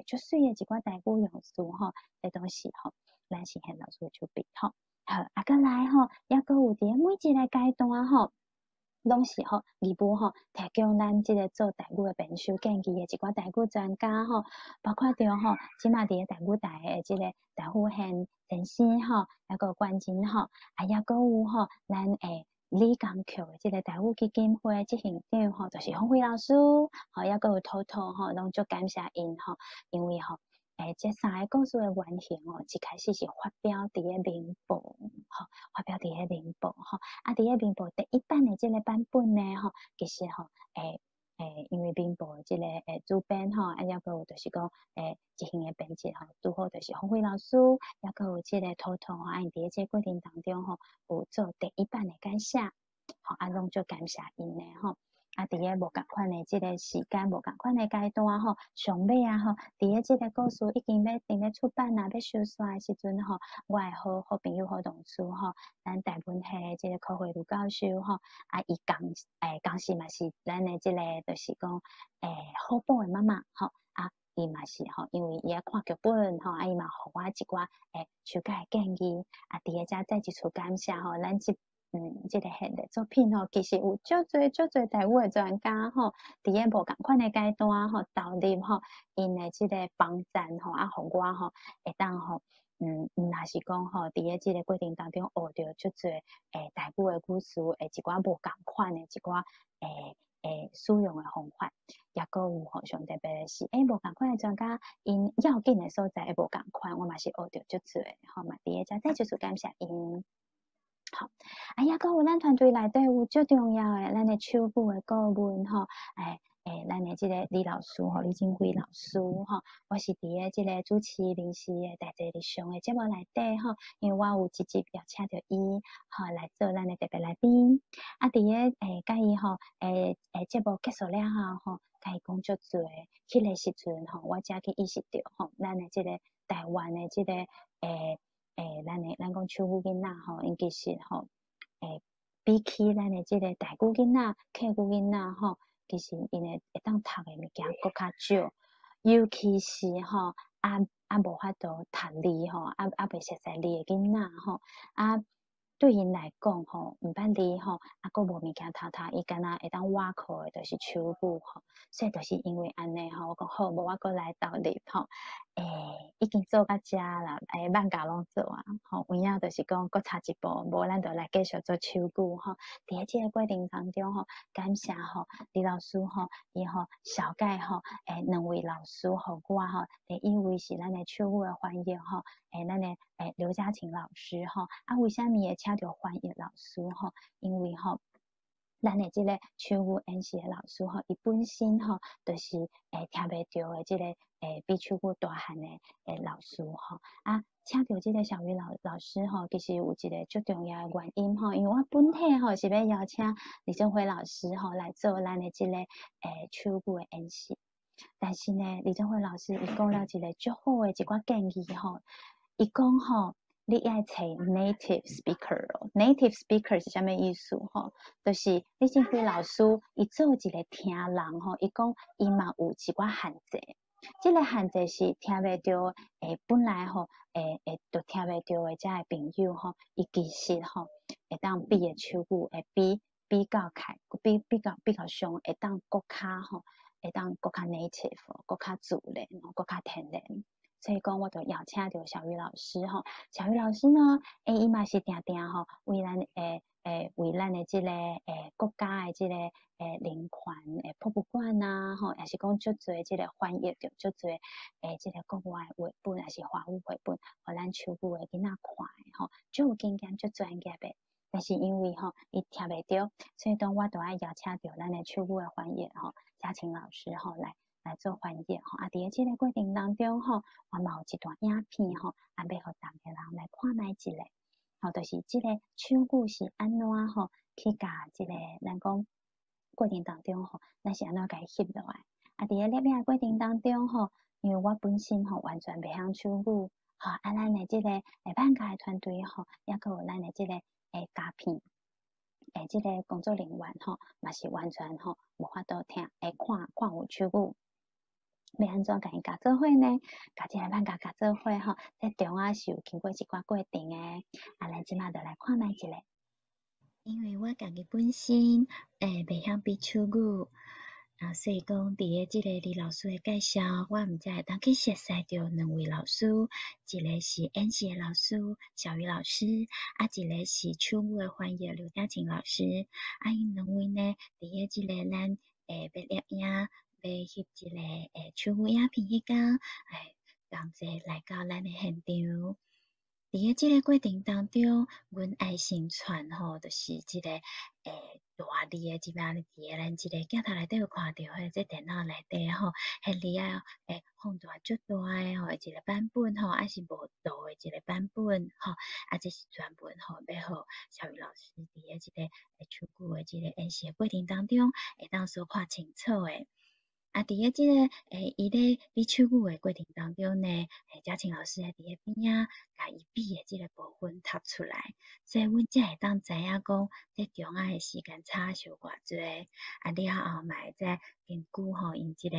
足水的一寡台语用词吼，这都是吼，咱新贤老师的出品吼。好，再来吼，抑阁有伫每一个阶段吼。拢是吼，义务吼，提供咱即个做台语的编修建议的一寡台语专家吼，包括着吼，即马伫个台语台的即个台语县先生吼，抑个冠军吼，抑阁有吼，咱李江桥的即个台语基金会执行长吼，就是洪辉老师，吼，抑阁有涛涛吼，拢足感谢因吼，因为吼。这三个故事的原型哦，一开始是发表伫个明报，吼，发表伫个明报，吼，伫个明报第一版的即个版本呢，吼，其实吼，因为明报即个主编吼，抑个有就是讲，执行的编辑吼，拄好就是洪辉老师，抑个有即个涛涛吼，伫个即个过程当中吼，有做第一版的改写，吼，拢足感谢因的吼。伫个无共款的即个时间，无共款的阶段吼，上尾吼，伫个即个故事已经要出版要收煞的时阵吼，我的好朋友、好同事吼，咱台文系即个柯慧茹教授吼，伊当时嘛是咱的即个就是讲好宝的妈妈吼，伊嘛是吼，因为伊看剧本吼，伊嘛互我一寡修改建议，伫个遮再一次感谢吼，咱即个系列作品吼，其实有足侪台语的专家吼，伫个无共款的阶段吼，投入吼，因的即个帮赞吼，互我吼，会当吼，若是讲吼，伫个即个过程当中学着足侪台语的故事，一寡无共款的一寡使用的方法，抑阁有吼上特别的是，无共款的专家，因要紧的所在会无共款，我嘛是学着足侪，吼嘛，伫个遮再就是感谢因。好，抑阁有咱团队内底有最重要的，咱的手语的顾问吼，咱的即个李老师吼，李金辉老师吼，我是伫个即个主持临时的大节日上的节目内底吼，因为我有直接邀请着伊吼来做咱的特别来宾，伫个甲伊吼，节目结束了后吼，甲伊讲足侪，迄个时阵吼，我才去意识到吼，咱的即个台湾的即个咱讲手语囡仔吼，因其实吼，比起咱的即个大古囡仔、客古囡仔吼，其实因会当读的物件搁较少，尤其是吼无法度读字吼，袂熟悉字的囡仔吼，对因来讲吼，毋捌字吼，搁无物件读，伊敢若会当挖苦的，就是手语吼，所以就是因为安尼吼，我讲好，无我搁来倒入吼，已经做到遮啦，万家拢做啊，吼，有影就是讲搁差一步，无咱就来继续做手语吼。伫即个过程当中吼，感谢吼李老师吼，伊吼小概吼，两位老师互我吼，第一位是咱的手语的翻译吼，咱的刘嘉晴老师吼，为虾米会请到翻译老师吼？因为吼。咱的即个手语演习的老师吼，伊本身吼就是听袂着的即个比手语大汉的老师吼请到即个小鱼老师吼，其实有一个最重要的原因吼，因为我本体吼是要邀请李正辉老师吼来做咱的即个手语的演习，但是呢，李正辉老师伊讲了一个足好的一寡建议吼，伊讲吼。你爱找 native speaker 哦 ，native speaker 是啥物意思吼？就是李正辉老师伊做一个听人吼，伊讲伊嘛有一寡限制，即个限制是听袂着本来吼都听袂着的遮个朋友吼，伊其实吼会当比的手语会比较上会当国较吼，会当国较 native， 国较自然，国较天然。所以讲，我就邀请到小鱼老师吼。小鱼老师呢，伊嘛是定定吼，为咱为咱的即个国家的即个人权博物馆呐，吼，也是讲足侪即个翻译着足侪即个国外绘本，也是华语绘本，互咱手语的囡仔看的吼，足有经验、足专业的。但是因为吼，伊听袂着，所以当我都爱邀请到咱的手语的翻译吼，嘉晴老师吼来做翻译吼，伫个即个过程当中吼，我嘛有一段影片吼，要互大家人来看卖一下，吼，就是即个手语是安怎吼去甲即个咱讲过程当中吼，咱是安怎甲伊翕落来，伫个摄影过程当中吼，因为我本身吼完全袂晓手语，吼，咱的即个办家的团队吼，也阁有咱的即个嘉片。即个工作人员吼，嘛是完全吼无法度听看有手语。要安怎甲伊甲做伙呢？甲即个办家甲做伙吼，在中啊是有经过一寡过程诶。咱即马就来看卖一下。因为我家己本身袂晓比手语，所以讲伫个即个李老师诶介绍，我毋知会当去熟悉着两位老师，一个是演戏诶老师小鱼老师，一个是手语诶翻译刘嘉晴老师，因两位呢伫个即个咱要摄影。要翕一个手语影片迄天，同齐来到咱的现场。伫个即个过程当中，阮爱宣传吼，就是即个大字的即摆伫个咱即个镜头内底有看到迄个电脑内底吼，迄字啊放大足大诶吼，一个版本吼，还是无图的一个版本吼，这是专门吼要互小鱼老师伫个即个手语的即个演习过程当中，会当所看清楚诶。伫个即个伊咧比手语诶过程当中呢，嘉晴老师伫个边仔，甲伊比诶即个部分读出来，所以阮才会当知影讲，这中间诶时间差是偌济，了后嘛会再根据吼因即个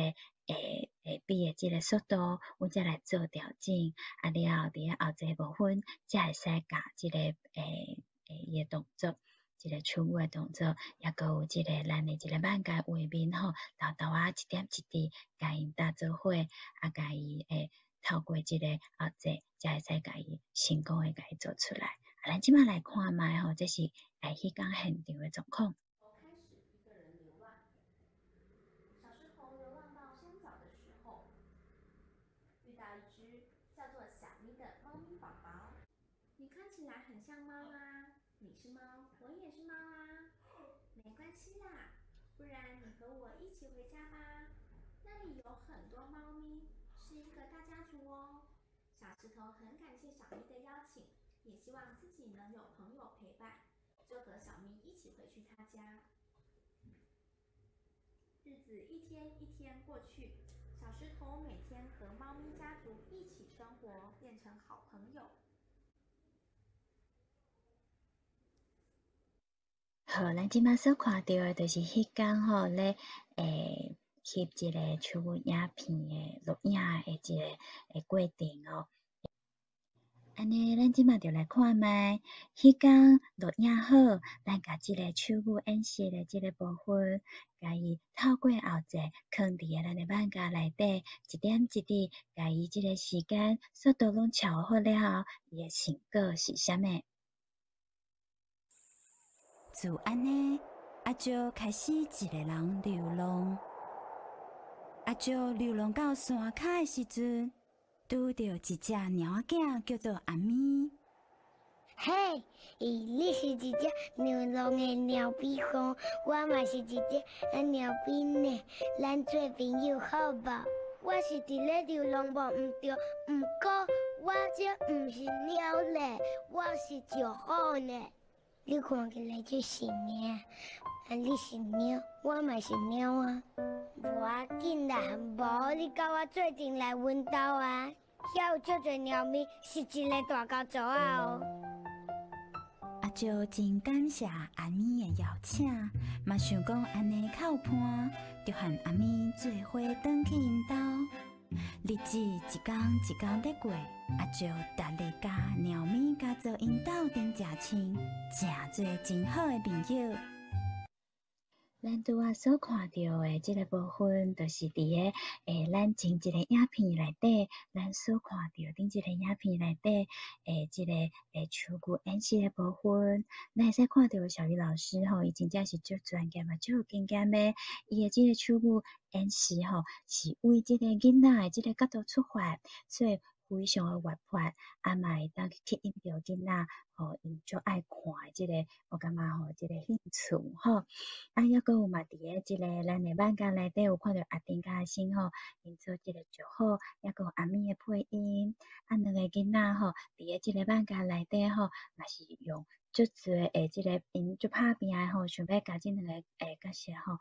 比诶即个速度，阮再来做调整，了后伫个后一部分，才会使甲即个伊诶动作。即个手语诶动作，也阁有即个咱诶即个万家画面吼，豆一点一滴，甲因搭做伙，甲伊透过即个后座，才会使甲伊成功诶甲伊做出来。咱即马来看卖吼，这是迄天现场诶状况。开始一个人流浪，小石头流浪到山脚的时候，遇到一只叫做小咪的猫咪宝宝。你看起来很像猫啊。你是猫，我也是猫啊，没关系啦，不然你和我一起回家吧。那里有很多猫咪，是一个大家族哦。小石头很感谢小咪的邀请，也希望自己能有朋友陪伴，就和小咪一起回去他家。日子一天一天过去，小石头每天和猫咪家族一起生活，变成好朋友。好，咱即马所看到诶，就是迄天吼咧，翕一个手语影片诶录影诶一个过程哦。安尼，咱即马就来看卖，迄天录影好，咱甲即个手语演习诶即个部分，甲伊透过后者放伫诶咱诶网架内底，一点一滴，甲伊即个时间速度拢调好了后，伊诶成果是啥物？就安尼，阿石开始一个人流浪。阿石流浪到山骹的时阵，拄着一只猫仔囝叫做阿咪。嘿，你是一只流浪的鸟比蜂，我嘛是一只鸟比呢，咱做朋友好无？我是伫咧流浪无毋对，毋过我这毋是鸟咧，我是石虎呢。你看起来就是猫，你是鸟，我嘛是鸟啊。无要紧啦，无你甲我做阵来阮兜啊，遐有足侪鸟咪，是一个大狗族啊哦。阿石真感谢阿咪的邀请，嘛想讲安尼较有伴，就和阿咪做伙转去因兜。日子一天一天在过，阿石逐日甲鸟咪甲做因斗阵食青，诚做真好的朋友。咱拄仔所看到诶，即个部分，就是伫咱前一个影片内底，咱所看到顶一个影片内底，即个手语演习诶部分，咱会使看到小鱼老师吼，伊真正是足专业嘛，足有经验诶。伊诶即个手语演习吼，是为即个囡仔诶即个角度出发，所以非常诶活泼，嘛会当去引导囡仔，吼，因足爱看诶即个，我感觉吼，即个兴趣吼。抑阁有嘛伫诶即个咱诶网架内底有看到阿丁甲阿星吼，因做即个就好，抑阁有阿咪诶配音，两个囡仔吼，伫诶即个网架内底吼，嘛是用足侪诶即个因足拍拼诶吼，想要甲即两个角色吼，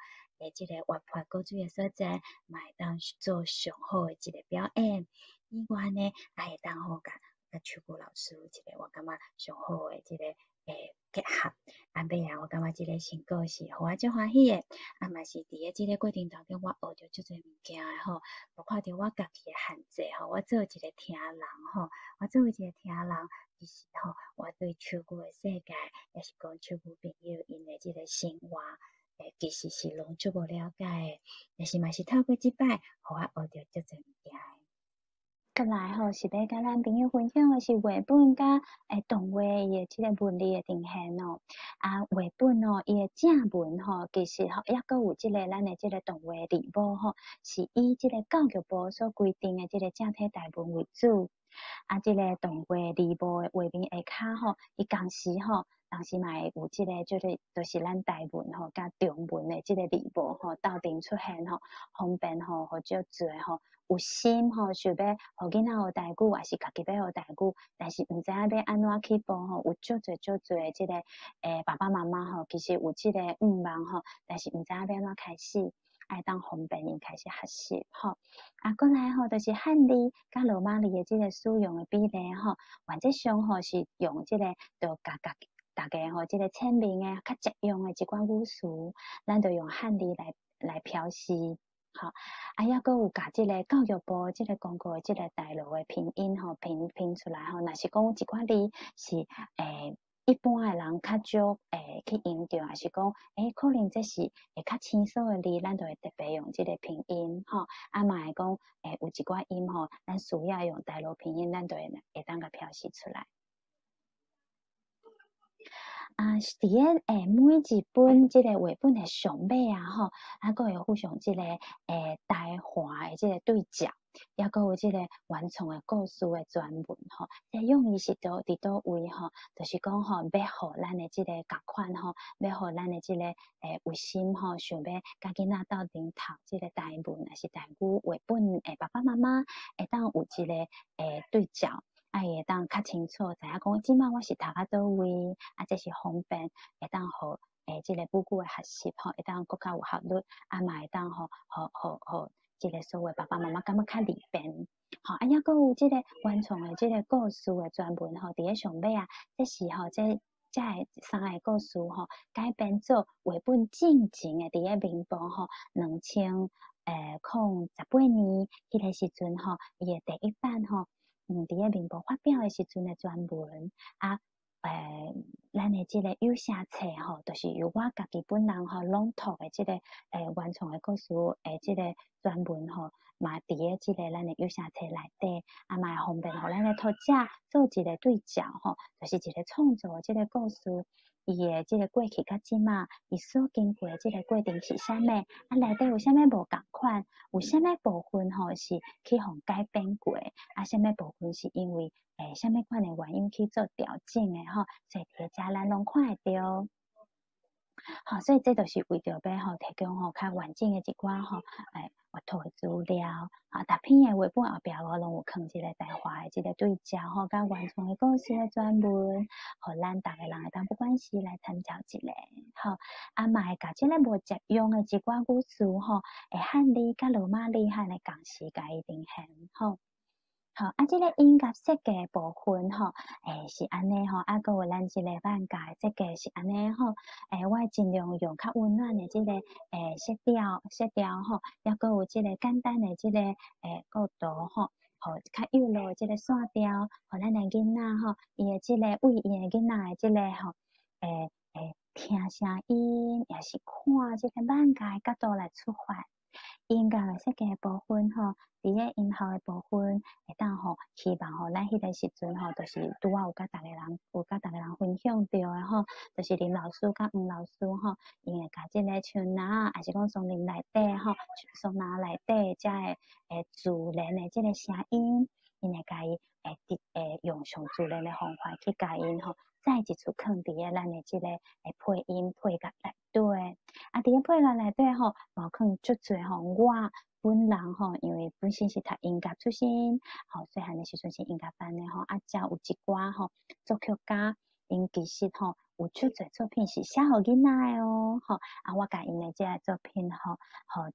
即个活泼古锥诶所在，嘛会当做上好诶一个表演。以外呢，也会当吼甲手语老师一个我感觉上好诶即个结合。尾啊，我感觉即个成果是互我足欢喜诶，嘛是伫诶即个过程当中，我学着足侪物件诶吼，包括着我家己诶限制吼，我做一个听人吼，我作为一个听人，其实吼，我对手语诶世界，也是讲手语朋友因诶即个生活，其实是拢足无了解诶，但是嘛是透过即摆，互我学着足侪物件诶。过来吼，是要甲咱朋友分享诶是绘本甲动画伊诶即个文字诶呈现哦。绘本哦，伊诶正文吼，其实吼抑阁有即个咱诶即个动画字幕吼，是以即个教育部所规定诶即个正体大文为主。即个动画字幕诶画面下骹吼，伊同时吼。当时嘛会有即个就是咱台文吼甲中文诶即个字幕吼斗阵出现吼，方便吼互足侪吼有心吼想要互囡仔学台语，也是家己要学台语，但是毋知影要安怎去步吼，有足侪即个爸爸妈妈吼，其实有即个望吼，但是毋知影要安怎开始。爱当方便因开始学习吼，过来吼，就是汉字甲罗马字诶即个使用诶比例吼，原则上吼是用即个着大家吼，即个签名诶较实用诶一寡语词，咱就用汉字来表示。好，抑阁有甲即个教育部即个公告诶即个大陆诶拼音吼拼出来吼，若是讲一寡字是一般诶人较少去用着，还是讲可能这是会较清楚诶字，咱就会特别用即个拼音吼。嘛会讲有一寡音吼，咱需要用大陆拼音，咱就会当甲表示出来。伫咧每一本即个绘本诶上尾啊吼，阁会附上即个台华诶即个对照，抑阁有即个原创诶故事诶全文吼。即用意是伫倒位吼，就是讲吼，要互咱诶即个共款吼，要互咱诶即个有心吼，想要甲囡仔斗阵读即个台文还是台语绘本诶爸爸妈妈会当有一个对照。会当较清楚，知影讲即摆我是读倒位，这是方便，会当互即个母语诶学习吼，会当更较有效率，嘛会当互即个所有爸爸妈妈感觉较利便。吼，抑阁有即个原创诶即个故事诶全文吼，伫咧上尾这是吼这三个故事吼改编做绘本正经的伫个民邦吼2018年迄个时阵吼，伊的第一版吼，伫个民邦发表的时阵的专文啊。咱的即个有声册吼，就是由我家己本人吼朗读的即个原创的故事即个专文吼，嘛伫个即个咱的有声册内底，啊嘛会方便互咱的读者做一个对照吼，就是一个创作的即个故事。伊的即个过去甲即马，伊所经过的即个过程是啥物？啊，内底有啥物无共款？有啥物部分吼是去互改编过？啊，啥物部分是因为啥物款的原因去做调整的吼？所以伫遮咱拢看会着。好，所以这就是为着要吼提供吼较完整的一寡吼阅读的资料啊，逐篇的绘本后壁我拢有放一个台话的一个对照吼，甲原创的故事的专文，互咱逐个人会当不管是来参照一下，吼，啊嘛会甲即个无接用的一寡语词吼，会汉字甲罗马字汉的共时甲伊定现，吼。好，啊，这个音乐设计部分吼，是安尼吼，啊，搁有咱即个版架设计是安尼吼，我会尽量用较温暖的即个色调吼，抑搁有即个简单的即个构图吼，吼较幼弱的即个线条，互咱的囡仔吼，伊的即个为伊的囡仔的即个吼，听声音，也是看即个版架的角度来出发。音乐的设计的部分吼，伫个音效的部分，会当吼希望吼咱迄个时阵吼，就是拄啊有甲逐个人分享到的吼，就是林老师甲黄老师吼，因会甲即个像呐，还是讲松林内底吼，松林内底遮个自然的即个声音，因会甲伊用上自然的方法去甲因吼。再一次放伫个咱的即个配音配乐内底，啊，伫个配乐内底吼，嘛放足侪吼，我本人吼，因为本身是读音乐出身，吼，细汉的时阵是音乐班的吼，啊，才有一寡吼作曲家，因其实吼有足侪作品是写互囡仔的哦，吼，啊，我甲因的即个作品吼，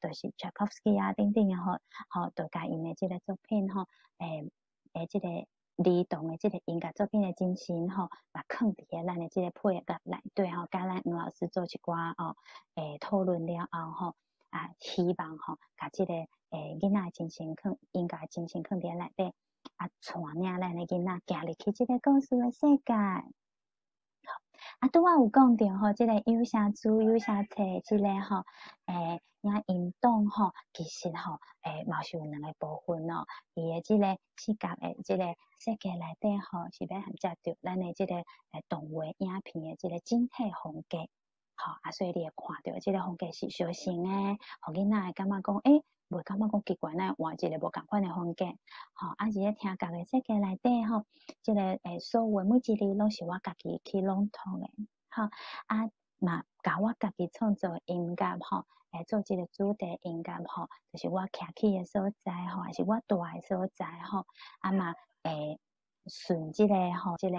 就是柴可夫斯基啊等等的吼，就甲因的即个作品吼，即个。儿童的即个音乐作品的精神吼，嘛放伫个咱的即个配乐内底吼，甲咱黄老师做一寡讨论了后吼，啊，希望吼，甲即个囡仔精神放音乐精神放伫个内底，啊，带领咱的囡仔行入去即个故事的世界。啊，拄仔有讲到吼，即个有声书、有声册，即个吼，音档吼，其实吼，嘛是有两个部分哦。伊的即个视觉的即个设计内底吼，是要含接着咱的即个动画影片的即个整体风格，吼啊，所以你会看到即个风格是相像的，互囡仔会感觉讲，袂感觉讲奇怪呢，换一个无共款的风格，吼，啊，而且听觉的设计内底吼，即个所有每一字拢是我家己去朗读的，吼，啊嘛，甲我家己创作音乐吼，做即个主题音乐吼，就是我徛起的所在吼，还是我住的所在吼，啊嘛，顺即个吼，即个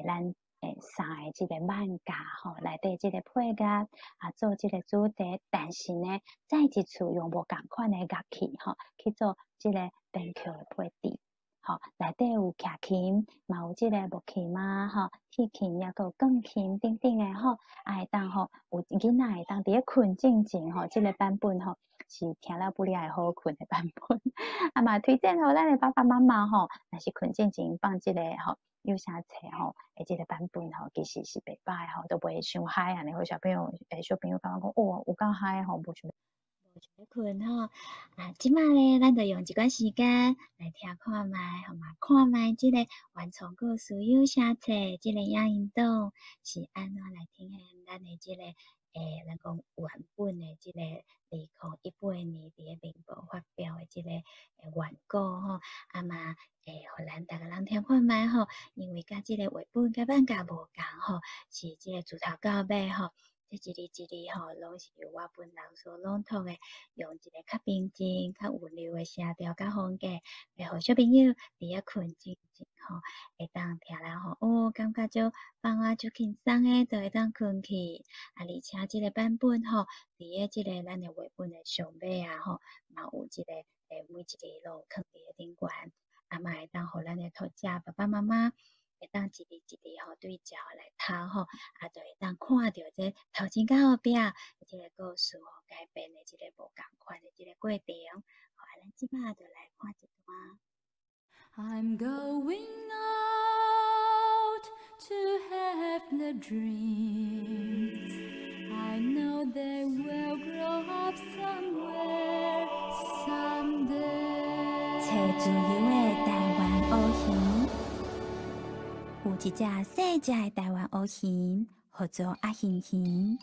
咱。三个即个漫画吼，内底即个配乐啊，做即个主题，但是呢，再一次用无共款的乐器吼，去做即个编曲的配置，吼，内底有徛琴，嘛有即个木琴啊，吼，铁琴也有钢琴等等的吼，啊会当吼，有囡仔会当伫咧困进前吼，即个版本吼是听了不哩会好困的版本，啊嘛推荐互咱的爸爸妈妈吼，若是困进前放即个吼。有啥册吼，即个版本吼，其实是袂歹吼，都袂伤嗨安尼，互小朋友感觉讲哦，有够嗨吼，无像困吼，啊，即马咧，咱就用一段时间来听看卖，好嘛？看卖即个原创故事有声册，即个音档是安怎来听现咱的即个咱讲原本的即个2018年伫个民报发表的即个原稿吼，啊嘛互咱逐个人听看卖吼，因为甲即个绘本甲版甲无共吼，是即个自头到尾吼。这一字一字吼，拢是由我本人所朗读的，用一个较平静、较温柔的声调甲风格，来互小朋友伫个困静吼，会当听了吼，感觉就放啊就轻松诶，就会当困去。啊，而且即个版本吼，伫个即个咱的绘本的上尾啊吼，嘛有即个每一个拢放伫个顶悬，啊嘛会当互咱的读者爸爸妈妈会当一字一字吼对照来读吼，就会当看到这头前到后壁即个故事吼改编的即个无共款的即个过程。咱即摆就来看一段。I'm going out to have the dreams. I know they will grow up somewhere someday. 找自由的台湾乌鱼，有一只细只的台湾乌鱼，叫做阿欣欣。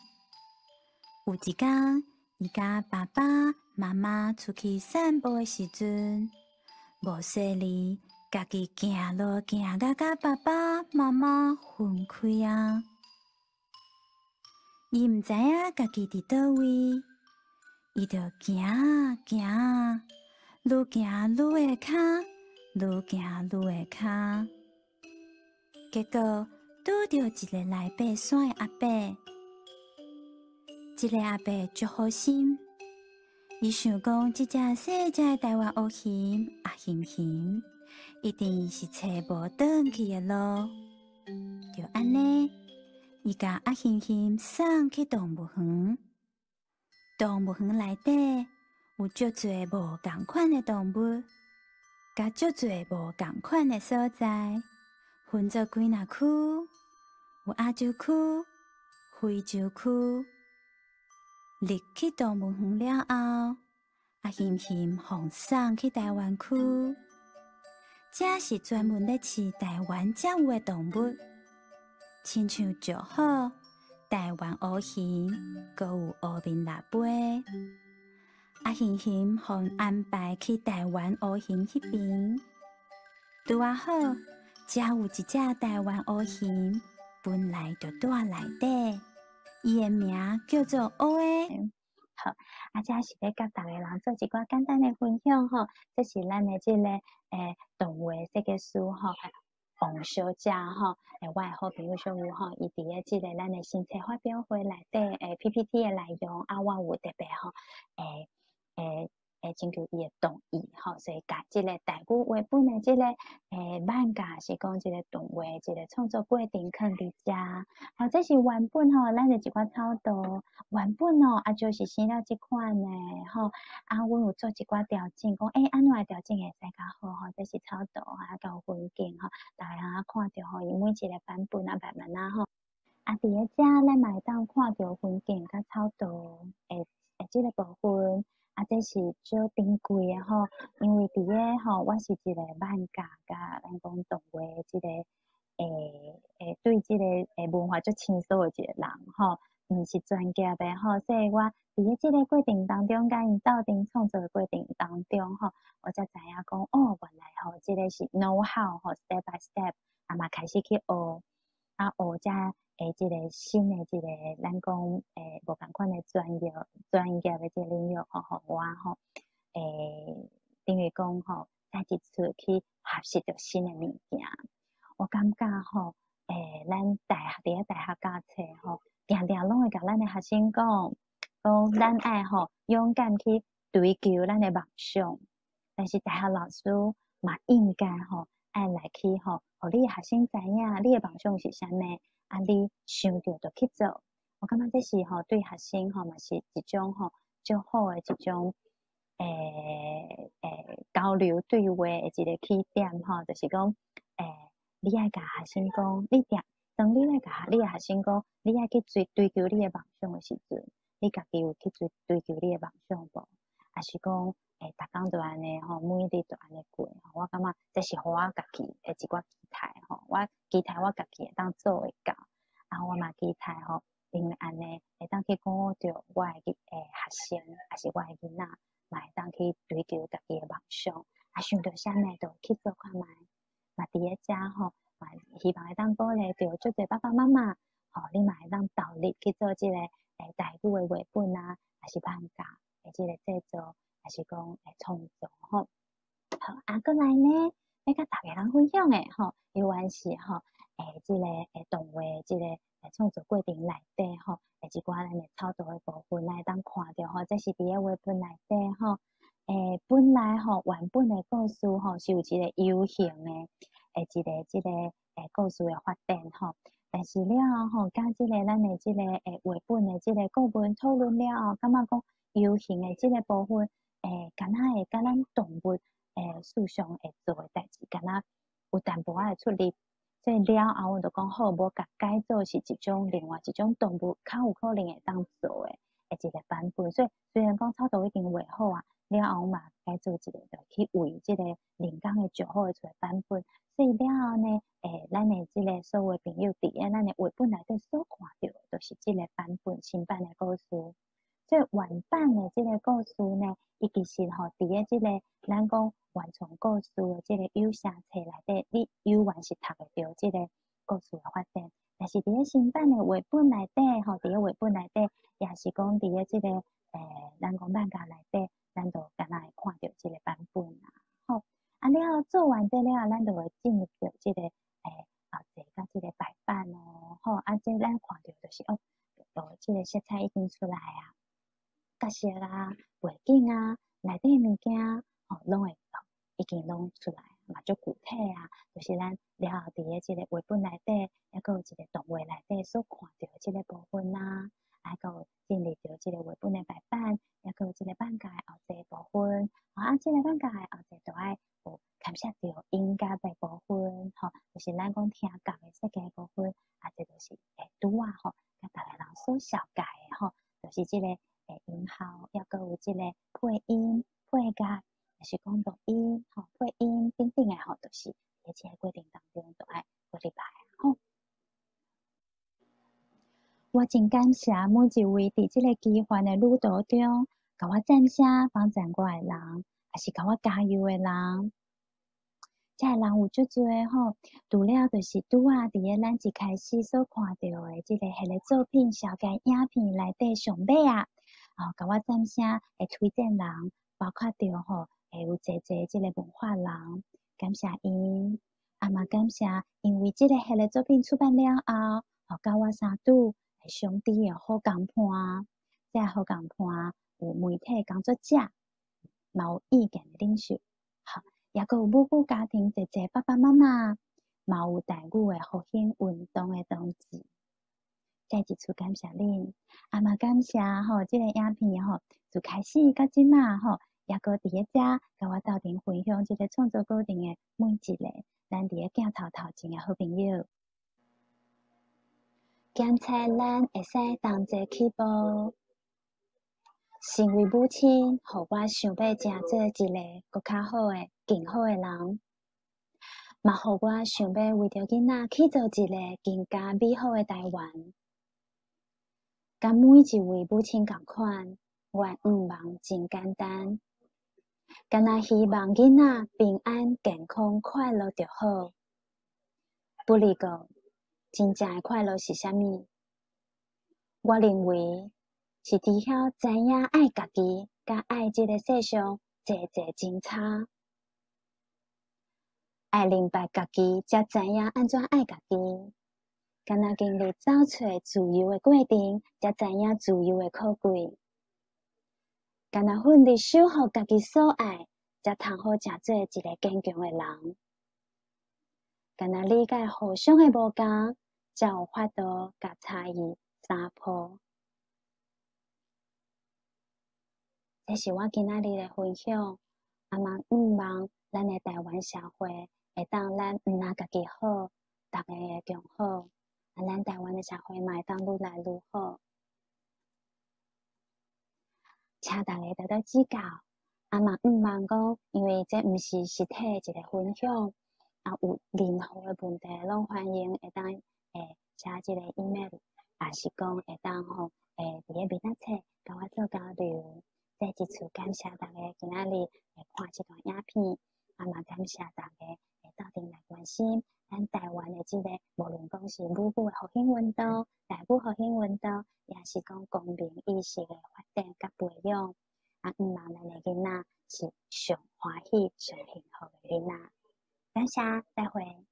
有一天，伊甲爸爸妈妈出去散步的时阵，无细哩，家己行路行到甲爸爸妈妈分开啊！伊毋知影家己伫倒位，伊就行啊行啊，愈行愈会卡，愈行愈会卡。结果拄着一个来爬山的阿伯，这个阿伯足好心。伊想讲，即只细只的台湾乌鱼阿欣欣，一定是找无转去的路。就安尼，伊甲阿欣欣送去动物园。动物园内底有足侪无共款的动物，甲足侪无共款的所在，分做几若区，有亚洲区、非洲区。入去动物园了后，阿欣欣放送去台湾区，这是专门咧饲台湾才有的动物，亲像石虎、台湾乌鱼，阁有乌面腊杯。阿欣欣互安排去台湾乌鱼迄边，拄啊好，遮有一只台湾乌鱼，本来就住内底。伊的名叫做乌的。好，这是要甲大家人做一寡简单的分享吼。这是咱的这个动物的设计师吼，王小姐吼，我的好朋友小吴吼，伊伫个这个咱的新册发表会内底PPT 的内容我有特别吼征求伊的同意吼，所以甲即个台语话本的即个漫画是讲即个动画即个创作过程放伫遮，好，这是原本吼，咱就一寡草图，原本哦就是生了即款的吼，阮有做一寡调整，讲安怎调整会使较好吼，这是草图甲有分镜吼，大家看着吼，伊每一个版本慢慢吼，伫个遮咱嘛会当看着分镜甲草图即个部分。这是少珍贵的吼，因为伫个吼，我是一个漫画甲咱讲动画即个对即个文化足清楚的一个人吼，毋是专业的吼，所以我伫个即个过程当中，甲因斗阵创作的过程当中吼，我才知影讲原来吼，即个是 know how 吼 ，step by step，嘛开始去学，学遮。即个新的即个咱讲无共款的专业的即个领域吼，我吼等于讲吼，再一次去学习着新的物件。我感觉吼，咱伫个大学教册吼，定定拢会甲咱的学生讲咱爱吼勇敢去追求咱的梦想，但是大学老师嘛应该吼爱来去吼，互你的学生知影你的梦想是啥物。你想到就去做，我感觉这是吼对学生吼嘛是一种吼足好的一种交流对话的一个起点吼，就是讲你爱甲学生讲，当你爱甲你的学生讲，你爱去追求你的梦想的时阵，你家己有去追求你的梦想无？还是讲逐工都安尼吼，每日都安尼过吼，我感觉这是互我家己的一寡期待吼，我期待我家己会当做会到，我嘛期待吼，因为安尼会当去鼓舞着我的学生，还是我的囡仔，嘛会当去追求家己的梦想，想到啥物就去做看觅，嘛伫个遮吼，嘛希望会当鼓励着足侪爸爸妈妈，吼，你嘛会当投入去做即个台语的绘本啊，还是漫画的即个制作。还是讲创作吼，好过来呢，要甲大家人分享的吼，有关系吼，即个动画即个创作过程内底吼，一寡咱的草图的部分来当看着吼，这是伫个绘本内底吼，本来吼原本的故事吼是有一个 U 型的，一个即个故事的发展吼。但是了吼，甲即个咱的即个绘本的即个课文讨论了后，感觉讲游行的即个部分，敢若会甲咱动物事上会做的代志，敢若有淡薄仔会出入。所以了后，我就讲好，无甲改造是一种另外一种动物较有可能会当做的一个版本。所以虽然讲草图已经画好啊，了后嘛改做一个，就去为即个人工的上好的出来版本。所以了后呢，咱的即个所有朋友伫咧咱的绘本内底所看到的，就是即个版本新版的故事。所以原版的即个故事呢，伊其实吼伫咧即个咱讲原创故事的即个有声册内底，你有缘是读得到即个故事的发展。但是伫咧新版的绘本内底，吼伫咧绘本内底，也是讲伫咧即个咱讲漫画内底，咱就敢若会看到即个版本啦。吼，啊了后做完这了，咱就会进入到即个后座甲即个排版哦。吼，啊这咱看到就是即个色彩已经出来啊。角色啊、背景啊、内底物件，拢会已经拢出来，嘛足具体啊。就是咱了后伫咧即个绘本内底，还佫有一个动画内底所看到的即个部分啦，还佫有进入到即个绘本的排版，还佫有即个版架的后座部分。啊，即个版架的后座就爱有牵涉到音乐的部分，就是咱讲听觉的设计的部分，这就是拄啊甲逐个人所了解的就是即个。音效，也佫有即个配音、配乐，就是讲录音、配音等等的就是在这个过程当中都爱过入来我真感谢每一位伫即个奇幻的旅途中，甲我赞声帮赞我的人，也是甲我加油的人。这人有足多除了就是拄啊，伫咧咱一开始所看到的即个迄个作品、小间影片内底上尾啊。甲我赞声会推荐人，包括着有济即个文化人，感谢因，嘛感谢因为即个迄个作品出版了后，甲我相拄上帝的好共伴，即个好共伴有媒体工作者，嘛有意见领袖，也佫有母语家庭济爸爸妈妈，嘛有台语的复兴运动的同志。再一次感谢恁，嘛感谢即个影片自开始到即马也佫伫咧遮甲我斗阵分享即个创作过程的每一个咱伫咧镜头头前的好朋友。检测咱会使同齐起步，身为母亲，互我想要成做一个更较好的、更好的人，嘛互我想要为着囡仔去做一个更加美好的台湾。甲每一位母亲共款，我愿望真简单，干那希望囡仔平安、健康、快乐就好。不离个真正的快乐是啥物？我认为是知晓知影爱家己，甲爱这个世上侪真差。爱明白家己，才知影安怎爱家己。敢若经历找找自由的过程，才知影自由的可贵。敢若奋力守护家己所爱，才通好成做一个坚强的人。敢若理解互相的无同，才有法度甲差异三破。这是我今仔日的分享，嘛望咱的台湾社会会当咱毋若家己好，逐个会共好。咱台湾的社会嘛会当愈来愈好，请大家多多指教。嘛望讲，因为这毋是实体一个分享，有任何的问题，拢欢迎会当写一个 email， 也是讲会当伫咧面仔册甲我做交流。再一次感谢大家今仔日会看这段影片，嘛感谢大家会斗阵来关心。咱台湾的即个，无论讲是母语的复兴运动、台语复兴运动，也是讲公民意识的发展甲培养，毋望咱的囡仔是上欢喜、上幸福的囡仔。感谢，再会。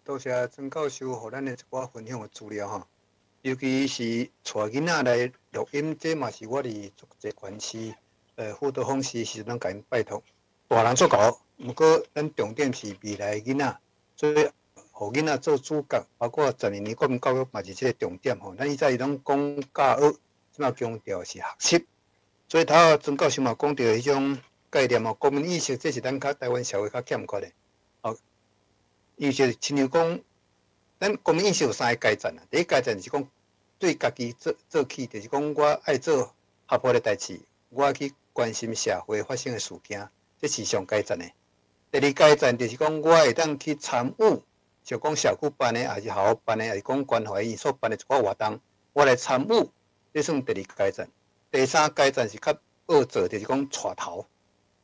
多谢曾教授互咱的一寡分享的资料尤其是带囡仔来录音，这嘛是我伫做这关系辅导方式时，咱甲因拜托大人做搞。毋过，咱重点是未来囡仔所以，互囡仔做主角，包括12年国民教育嘛是这个重点吼。咱以前拢讲教育，即马强调是学习，所以头曾教授嘛讲到迄种概念哦，国民意识这是咱台湾社会较欠缺的。哦，意识亲像讲，咱国民意识有3个阶段啊。第一阶段是讲对家己做起，就是讲我爱做合法的代志，我去关心社会发生的事件，这是上阶段的。第二阶段就是讲，我会当去参与，就讲社区办的，还是校办的，还是讲关怀院所办的一寡活动，我来参与，这算第二阶段。第三阶段是较恶做，就是讲带头，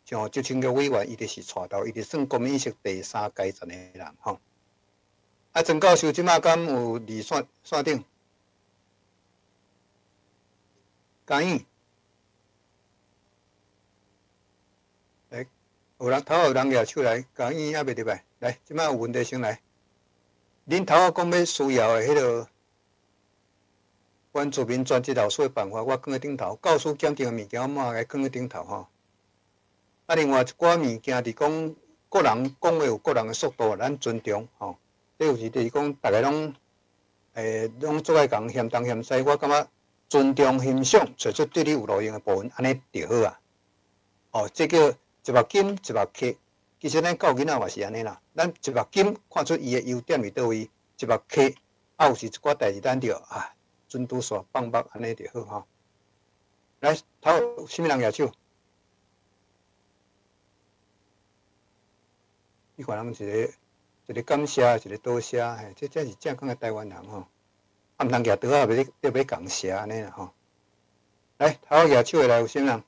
像周清玉委员，伊就是带头，伊就算国民意识第三阶段的人吼。啊，曾教授即马敢有离线顶？嘉义，来，有人头有人举手来，嘉义还袂入来，来，即马有问题先来。恁头仔讲要需要的迄个原住民专辑老师的办法，我放喺顶头。教师检定的物件，我马来放喺顶头吼。啊，另外一寡物件是讲个人讲话有个人的速度，咱尊重吼。这有时就是讲，大家拢拢做爱共嫌东嫌西，我感觉。尊重欣赏，找出对你有路用的部分，安尼就好啊。哦，这叫一目金一目客。其实咱教囡仔嘛是安尼啦，咱一目金看出伊的优点伫倒位，一目客啊有时一寡代志咱着啊准拄煞放目安尼就好吼。来，头啥物人举手？你看人一个感谢，一个多谢，嘿，这才是正宗的台湾人吼。啊，毋通举刀啊，要共射安尼啦吼。来，头举手的来有啥人？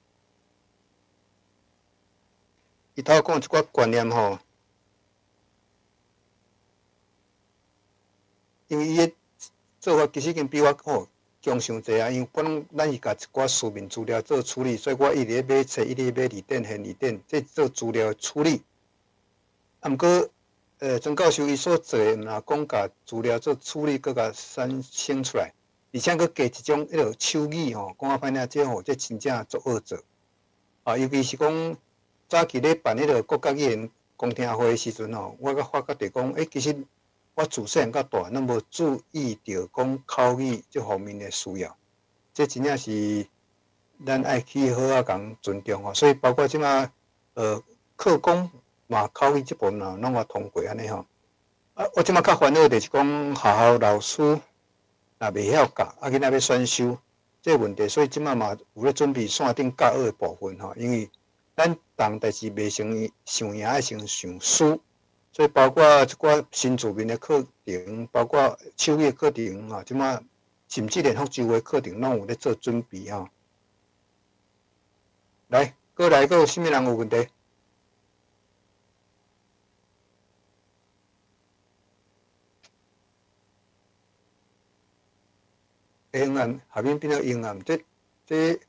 伊头讲一寡观念吼，因为伊的做法其实已经比我好强伤济啊。因为本来咱是甲一寡书面资料做处理，所以我一直买册，一直买字典、现字典，这做资料处理。啊，毋过。曾教授伊所做诶，毋若讲甲资料做处理，佮甲产生出来，而且佮加一种迄落手语吼，讲啊歹听，这吼这真正足好做。啊，尤其是讲早期咧办迄落国家语言公听会诶时阵吼，我佮发觉着讲，其实我自细汉到大拢无注意着讲口语这方面诶需要，这真正是咱爱去好啊共尊重吼。所以包括即马课纲。嘛，口语这部分拢我通过安尼吼。啊，我即马较烦恼就是讲学校老师若袂晓教，啊囡仔要选修这个问题，所以即马嘛有咧准备线顶教学的部分吼。因为咱当代志袂成上赢，爱先上输，所以包括一寡新住民的课程，包括手语的课程吼，即马甚至连福州的课程拢有咧做准备吼。来，过来，有啥物人有问题？英案下面变做英案，这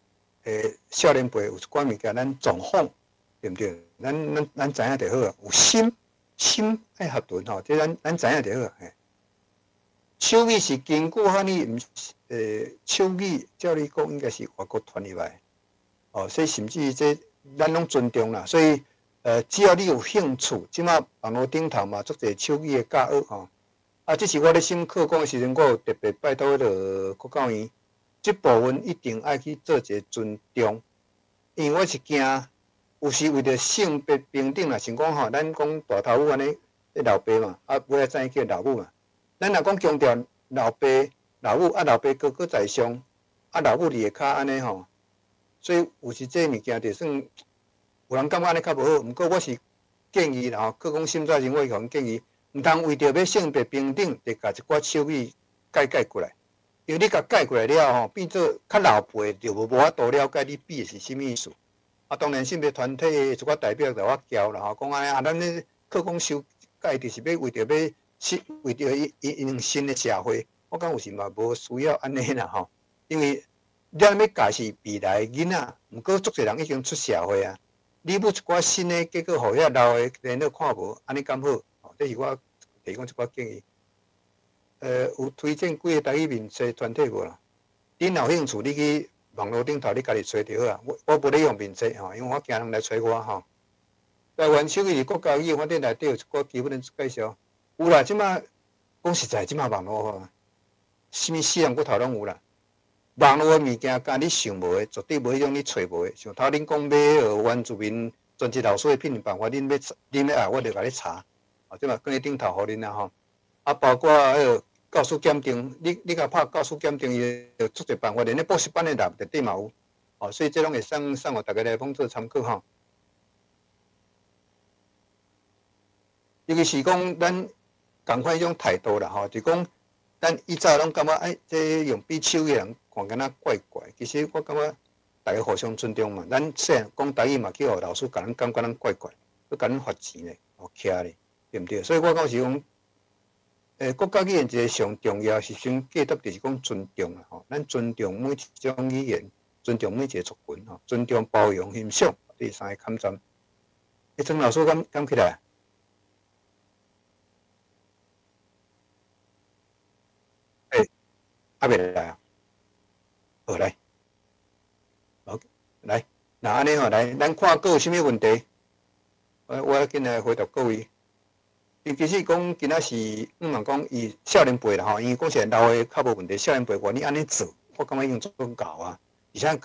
少年辈有一寡物件，咱状况对不对？咱知影就好啊。有心爱合顿吼，这咱知影就好。手语是根据哈你手语照你讲应该是外国传入来，哦，所以甚至这咱拢尊重啦。所以只要你有兴趣，即马网络顶头嘛，做者手语的教学吼。啊，这是我咧审课纲的时阵，我有特别拜托迄个国教院，这部分一定爱去做一个尊重，因为我是惊有时为着性别平等啦，像讲吼，咱讲大头母安尼，老爸嘛，啊尾仔怎叫老母嘛？咱若讲强调老爸、老母，啊老爸哥哥在上，啊老母伫下骹安尼吼，所以有时这物件就算有人感觉安尼较无好，毋过我是建议啦吼，各讲心态上我互建议。毋通为着要性别平等，就甲一寡手语改过来，因为你甲改过来了吼，变做较老辈就无法度了解你比的是啥物意思。啊，当然性别团体一寡代表就我教啦吼，讲安尼啊，咱咧课纲修改就是要为着为着因新的社会，我讲有时嘛无需要安尼啦吼，因为咱要教是未来囡仔，毋过足侪人已经出社会啊，你要一寡新的，结果互遐老的连都看无，安尼敢好？这是我提供一寡建议。有推荐几个台语面册团体无啦？恁有兴趣，你去网络顶头你家己找就好啊。我无咧用面册吼，因为我惊人来找我吼。台湾手语是国教语，我顶内底有一个基本的介绍。有啦，即马讲实在，即马网络吼，什物死人骨头拢有啦。网络的物件，甲你想无的，绝对无迄种你找无的。像头恁讲买原住民专辑老师的聘任办法，恁要我就甲你查。啊，即嘛放喺顶头互恁啦吼。啊，包括教师检定，你甲拍教师检定，伊就出一办法，连咧补习班的啦，绝对嘛有。哦，所以这拢会送互大家来帮做参考吼。尤其是讲咱共款迄种态度啦吼，就讲咱以早拢感觉这用匕首的人看敢若怪怪，其实我感觉大家互相尊重嘛。咱虽然讲台语嘛，去互老师甲咱感觉咱怪怪，去甲咱罚钱咧，互徛咧，对毋对？所以我讲是讲，国家语言一个上重要是先记得就是讲尊重啦吼。咱尊重每一种语言，尊重每一个族群吼，尊重、包容、欣赏，第三个坎站。曾老师敢起来？还袂来啊？好来，好来，那安尼吼，来，咱看各有啥物问题，我紧来回答各位。其实讲今仔是，嘛讲伊少年辈啦吼，因为讲是老的较无问题，少年辈话你安尼做，我感觉已经做够啊。而且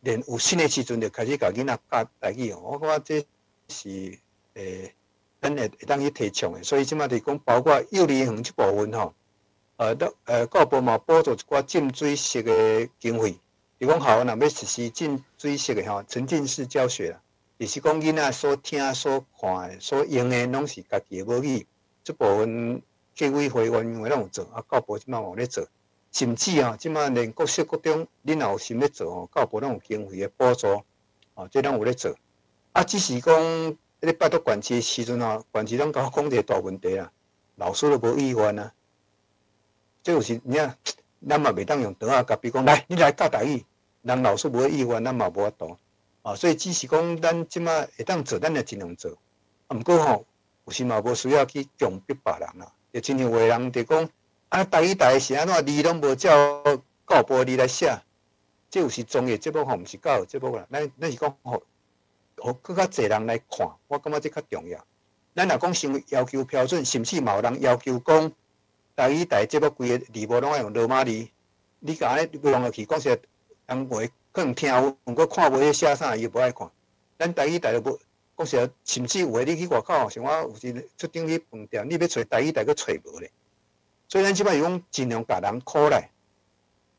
连有新的时阵就开始甲囡仔教台语吼，我感觉这是咱会当去提倡的。所以即马就讲，包括幼儿园这部分吼。教育部嘛补助一寡浸水式的经费，就讲校若要实施浸水式的吼沉浸式教学啦，就是讲囡仔所听、所看的、所用的，拢是家己的母语。这部分计委会、委员会拢有做，啊，教育部即马有咧做，甚至啊，即马连各式各种，恁若有心咧做吼，教育部拢有经费的补助，哦，这拢有咧做。啊，只是讲咧拜托管区的时阵吼，管区拢甲我讲一个大问题啦，老师都无意愿啊。这就是你看，咱嘛袂当用刀啊，甲比讲来，你来教台语，人老师无意愿，咱嘛无法度啊。所以只是讲，咱即马会当做，咱就尽量做。啊，毋过吼，有时嘛无需要去强逼别人啦。就亲像有人就讲，啊，台语是安怎字拢无照教育部字来写，这有时专业节目吼，毋是教育节目啦。咱是讲吼，更较侪人来看，我感觉这较重要。咱若讲成要求标准，甚至嘛有人要求讲。台语节目规个字幕拢爱用罗马字，你甲安尼用落去，讲实人话可能听有，毋过看无迄写啥，伊无爱看。咱台语就无，讲实甚至有诶，你去外口，像我有时出顶去饭店，你要找台语佫找无咧。所以咱即摆是讲尽量甲人考来，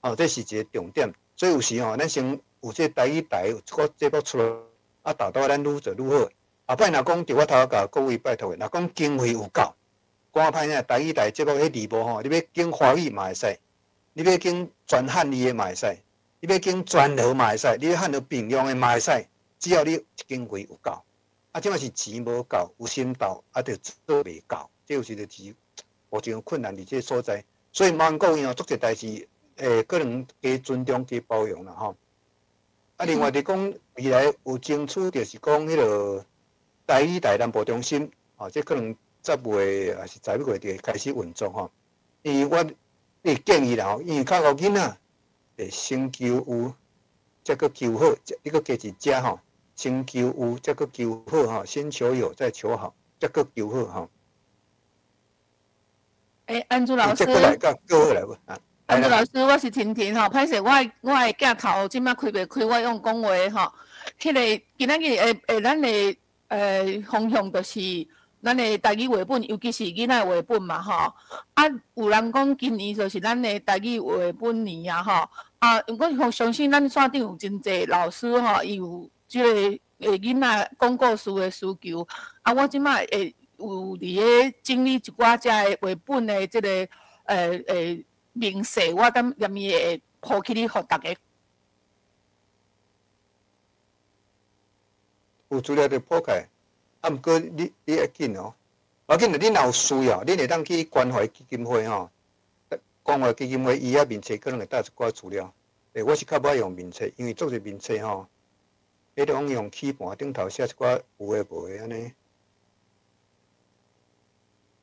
哦，这是一个重点。所以有时吼，咱先有这台语有一个节目出来，啊，达到咱愈做愈好。后摆若讲，伫我头甲各位拜托诶，若讲经费有够。讲歹听，台语节目迄字幕吼，你要讲华语嘛会使，你要讲全汉语的嘛会使，你要讲全罗嘛会使，你要汉语并用的嘛会使，只要你经费有够。啊，即摆是钱无够，有心斗，啊，就做袂够，这有时就是目前困难伫这所在。所以万国样做一代志，可能加尊重、加包容啦吼。啊，另外就讲未来有争取，就是讲迄个台语南部中心，哦，这可能。10月还是11月就会开始运作吼，因为我会建议啦吼，因为较后囡仔会先求有，再个求好，你个加一加吼，先求有，再个求好吼，先求有，再求好，再个求好吼。安珠老师，再过来甲过好来无？安珠老师，我是婷婷吼，歹势，我的镜头即摆开袂开，我用讲话吼，迄个今仔日咱的方向就是。咱的台语话本，尤其是囡仔话本嘛吼。啊，有人讲今年就是咱的台语话本年啊吼。啊，我相信咱线顶有真侪老师吼，伊有即个囡仔讲故事的需求。啊，我即摆会有伫咧整理一寡遮的话本的即个名册，我等下面会抛起你，互大家。有资料就抛开。啊，毋过你会紧哦，要紧，你若有需要，你会当去关怀基金会吼。关怀基金会伊遐面册可能会带一寡资料。我是较不爱用面册，因为做者面册吼，迄种用起盘顶头写一寡有诶无诶安尼。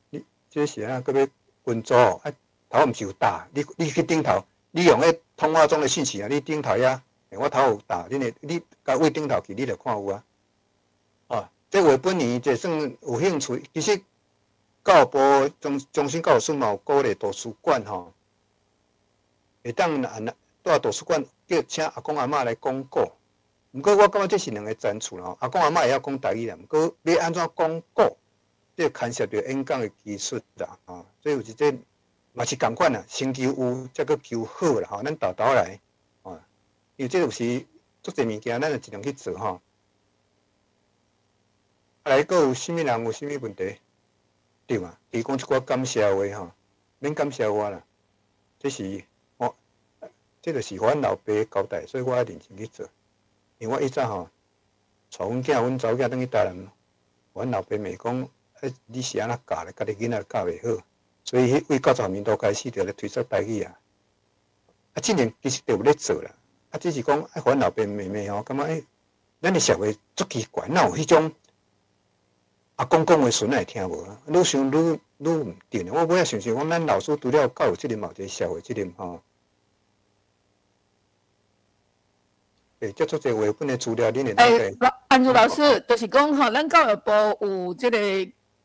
你这是啊，搁要运作啊，头毋是有打，你去顶头，你用迄通话中的信息啊，你顶头遐，我头有打，你甲位顶头去，你就看有啊。哦。这话本年就算有兴趣，其实教育部中心教育署嘛有鼓励图书馆吼，会当到图书馆叫请阿公阿嬷来讲古。毋过我感觉这是两个层次咯，阿公阿嬷会晓讲台语啦，毋过要安怎讲古，这牵涉到演讲的技术啦，吼，所以有时这嘛是共款啦，先求有，再去求好啦，吼，咱豆豆来，吼，因为这有时做这物件，咱就尽量去做吼。来，阁有啥物人有啥物问题？对嘛？提供一寡感谢话吼，免感谢我啦，这是这就是阮老爸交代，所以我要认真去做。因为我以前吼，带阮囝、阮查某囝转去台南，阮老爸咪讲，你是安怎教咧？家己囡仔教袂好，所以为90年代开始就咧推出台语啊。这年其实就有咧做啦。只是讲阮老爸妹妹吼，感觉咱的社会足奇怪，哪有迄种阿公讲话孙仔会听无啊？愈想愈毋对呢。我尾仔想想讲，咱老师除了教育责任，嘛有一个社会责任吼。接触这绘本的资料，恁会大概？安如老师，就是讲吼，咱教育部有即个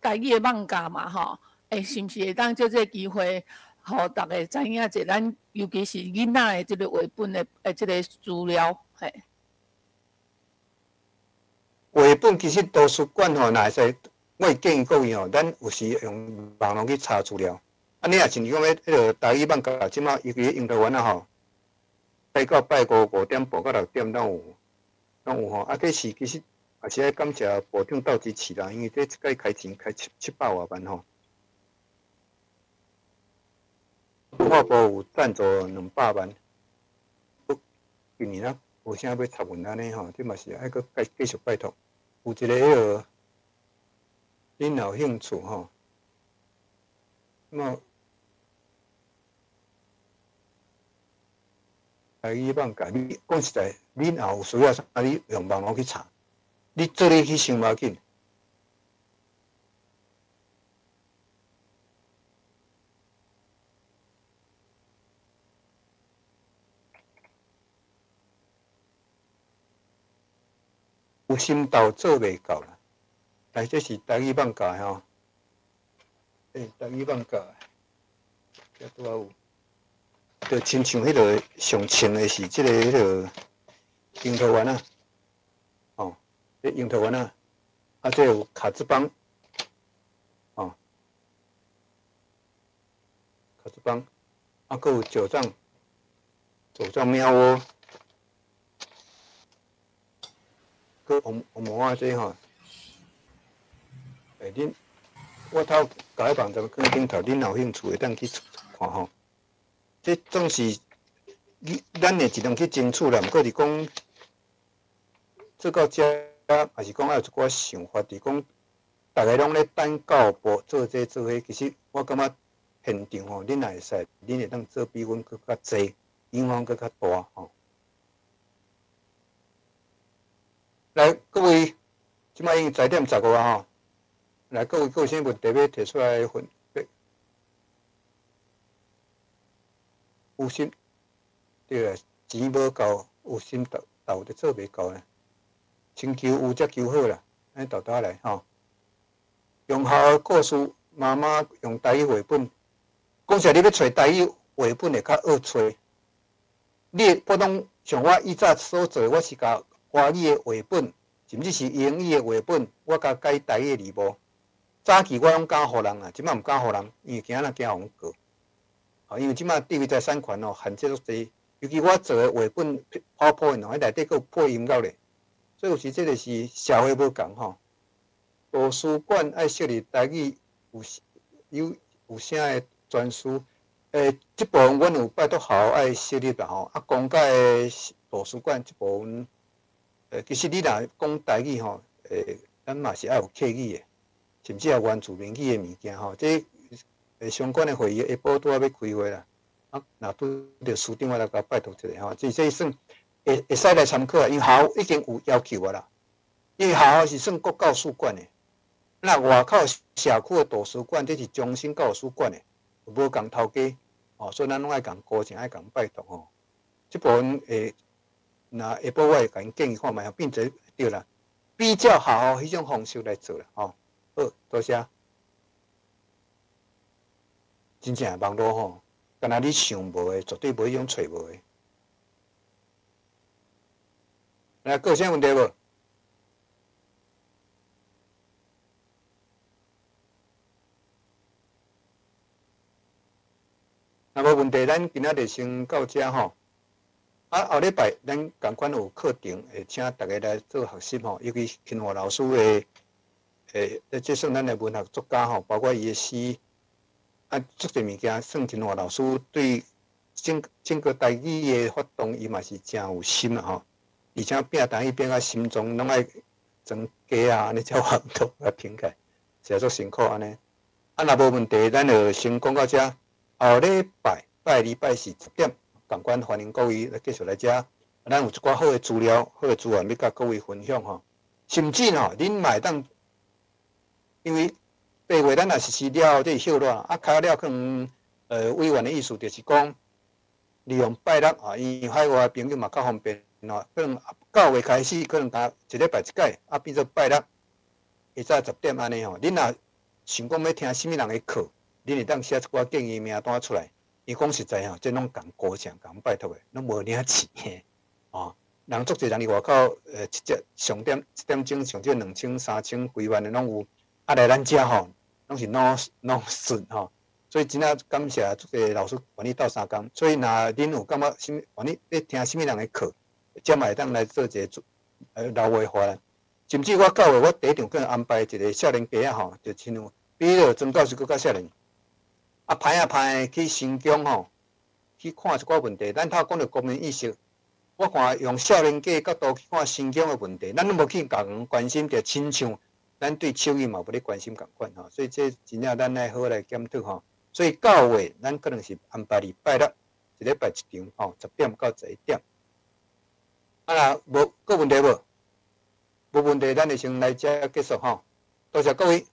台语的网架嘛吼，是毋是会当借这个机会，互大家知影者，咱尤其是囡仔的即个绘本的即个资料，嘿。绘本其实图书馆吼，若会使，我会建议各位吼，咱有时用网络去查资料。你也像讲迄个台语网架，即马尤其用台湾啊吼。拜到拜5点半到6点，拢有吼。这是其实也是要感谢部长到支持啦，因为这一届开钱开700多万吼。文化部有赞助200万。今年啊，有啥要插文安尼吼，这嘛是爱搁继续拜托。有一个恁有兴趣吼，那。台语网架，你讲实在，你若有需要啥，你用网络去查，你做你去想无要紧。有心斗做袂到啦，来，这是台语网架吼，台语网架，这拄有。就亲像迄个上穿的是即个迄个樱桃丸啊，哦，这樱桃丸啊，这有卡兹邦，哦，卡兹邦，佫有九丈喵窝，佫红毛啊这吼，恁我头甲迄网站放顶头，恁有兴趣会当去看吼。这总是咱会尽量去争取啦，毋过是讲做到遮，也是讲要有一寡想法，是讲大家拢咧等教育部做这做迄，其实我感觉现场吼，恁也会使，恁会当做比阮佫较济，影响佫较大吼。来，各位，即摆已经10点15啊吼，来，各位有啥问题要提出来分？有心，对啊，钱无够，有心斗就做袂到呢。先求有才求好啦，安豆豆来吼。用校的故事，妈妈用台语绘本，讲实你要找台语绘本会较好找。你普通像我以早所做，我是甲华语的绘本，甚至是英语的绘本，我甲改台语的字幕。早期我拢敢互人啊，即摆毋敢互人，因为惊若惊互告。因为即马地位财产权哦限制足济，尤其我做的绘本PowerPoint哦，迄内底佫有配音乐咧，所以有时这个是社会无共吼。图书馆爱设立台语有啥的专书，即部分阮有拜托校爱设立啦吼。公家的图书馆即部分，其实你若讲台语吼，咱嘛是爱有客语的，甚至也原住民语的物件吼，这。相关的会议下晡拄仔要开会啦，若拄着书长我来甲拜托一下吼，这算会使来参考啊，因为校已经有要求啊啦，因为校是算国教书馆的，那外口社区的图书馆，这是中心教书馆的，无共头家哦，所以咱拢爱共高兴，爱共拜托吼。这部分若下晡我会甲因建议看卖，变做对啦，比较校迄种方式来做啦吼。好，多谢。真正网络吼，敢若你想无诶，绝对无迄种找无诶。来，有啥问题无？若无问题，咱今仔日先到遮吼。后礼拜咱共款有课程，会请大家来做学习吼，尤其清华老师接受咱的文学作家吼，包括伊的诗，足侪物件，算清华老师对整个台语的发动，伊嘛是真有心啊吼。而且拼台语拼到心中，拢爱装假啊，安尼才有法度来拼起来，实在足辛苦安尼。若无问题，咱就先讲到遮。后礼拜拜二拜四10点，共款欢迎各位来继续来遮。咱有一寡好的资料、好的资源要甲各位分享吼。甚至吼，恁嘛会当，因为8月咱也实施了，这是休热开了可能委员的意思就是讲，利用拜六因海外朋友嘛较方便可能9月开始，可能一礼拜一届，变做拜六下早10点安尼吼。恁若想讲要听什么人的课？恁会当写一寡建议名单出来，伊讲实在吼，这拢共高声共拜托的，拢无领钱的，人足侪人伫外口，一节上点1点钟上少2000、3000、几万的拢有，来咱遮吼，拢是弄顺吼，所以真正感谢足侪老师愿意斗相共，所以若恁有感觉什么愿意要听什么人的课，则嘛会当来做一个老话话啦。甚至我9月我第一场可能安排一个少年家吼，就亲像比如曾教授佫较少年。歹去新疆吼，去看一寡问题。咱头讲到国民意识，我看用少年家角度去看新疆的问题，咱都无去共关心，就亲像咱对手艺嘛无咧关心共款吼。所以这真正咱来好来检讨吼。所以9月咱可能是安排礼拜六一礼拜一场吼，10点到11点。无个问题无？无问题，咱就先来遮结束吼。多谢各位。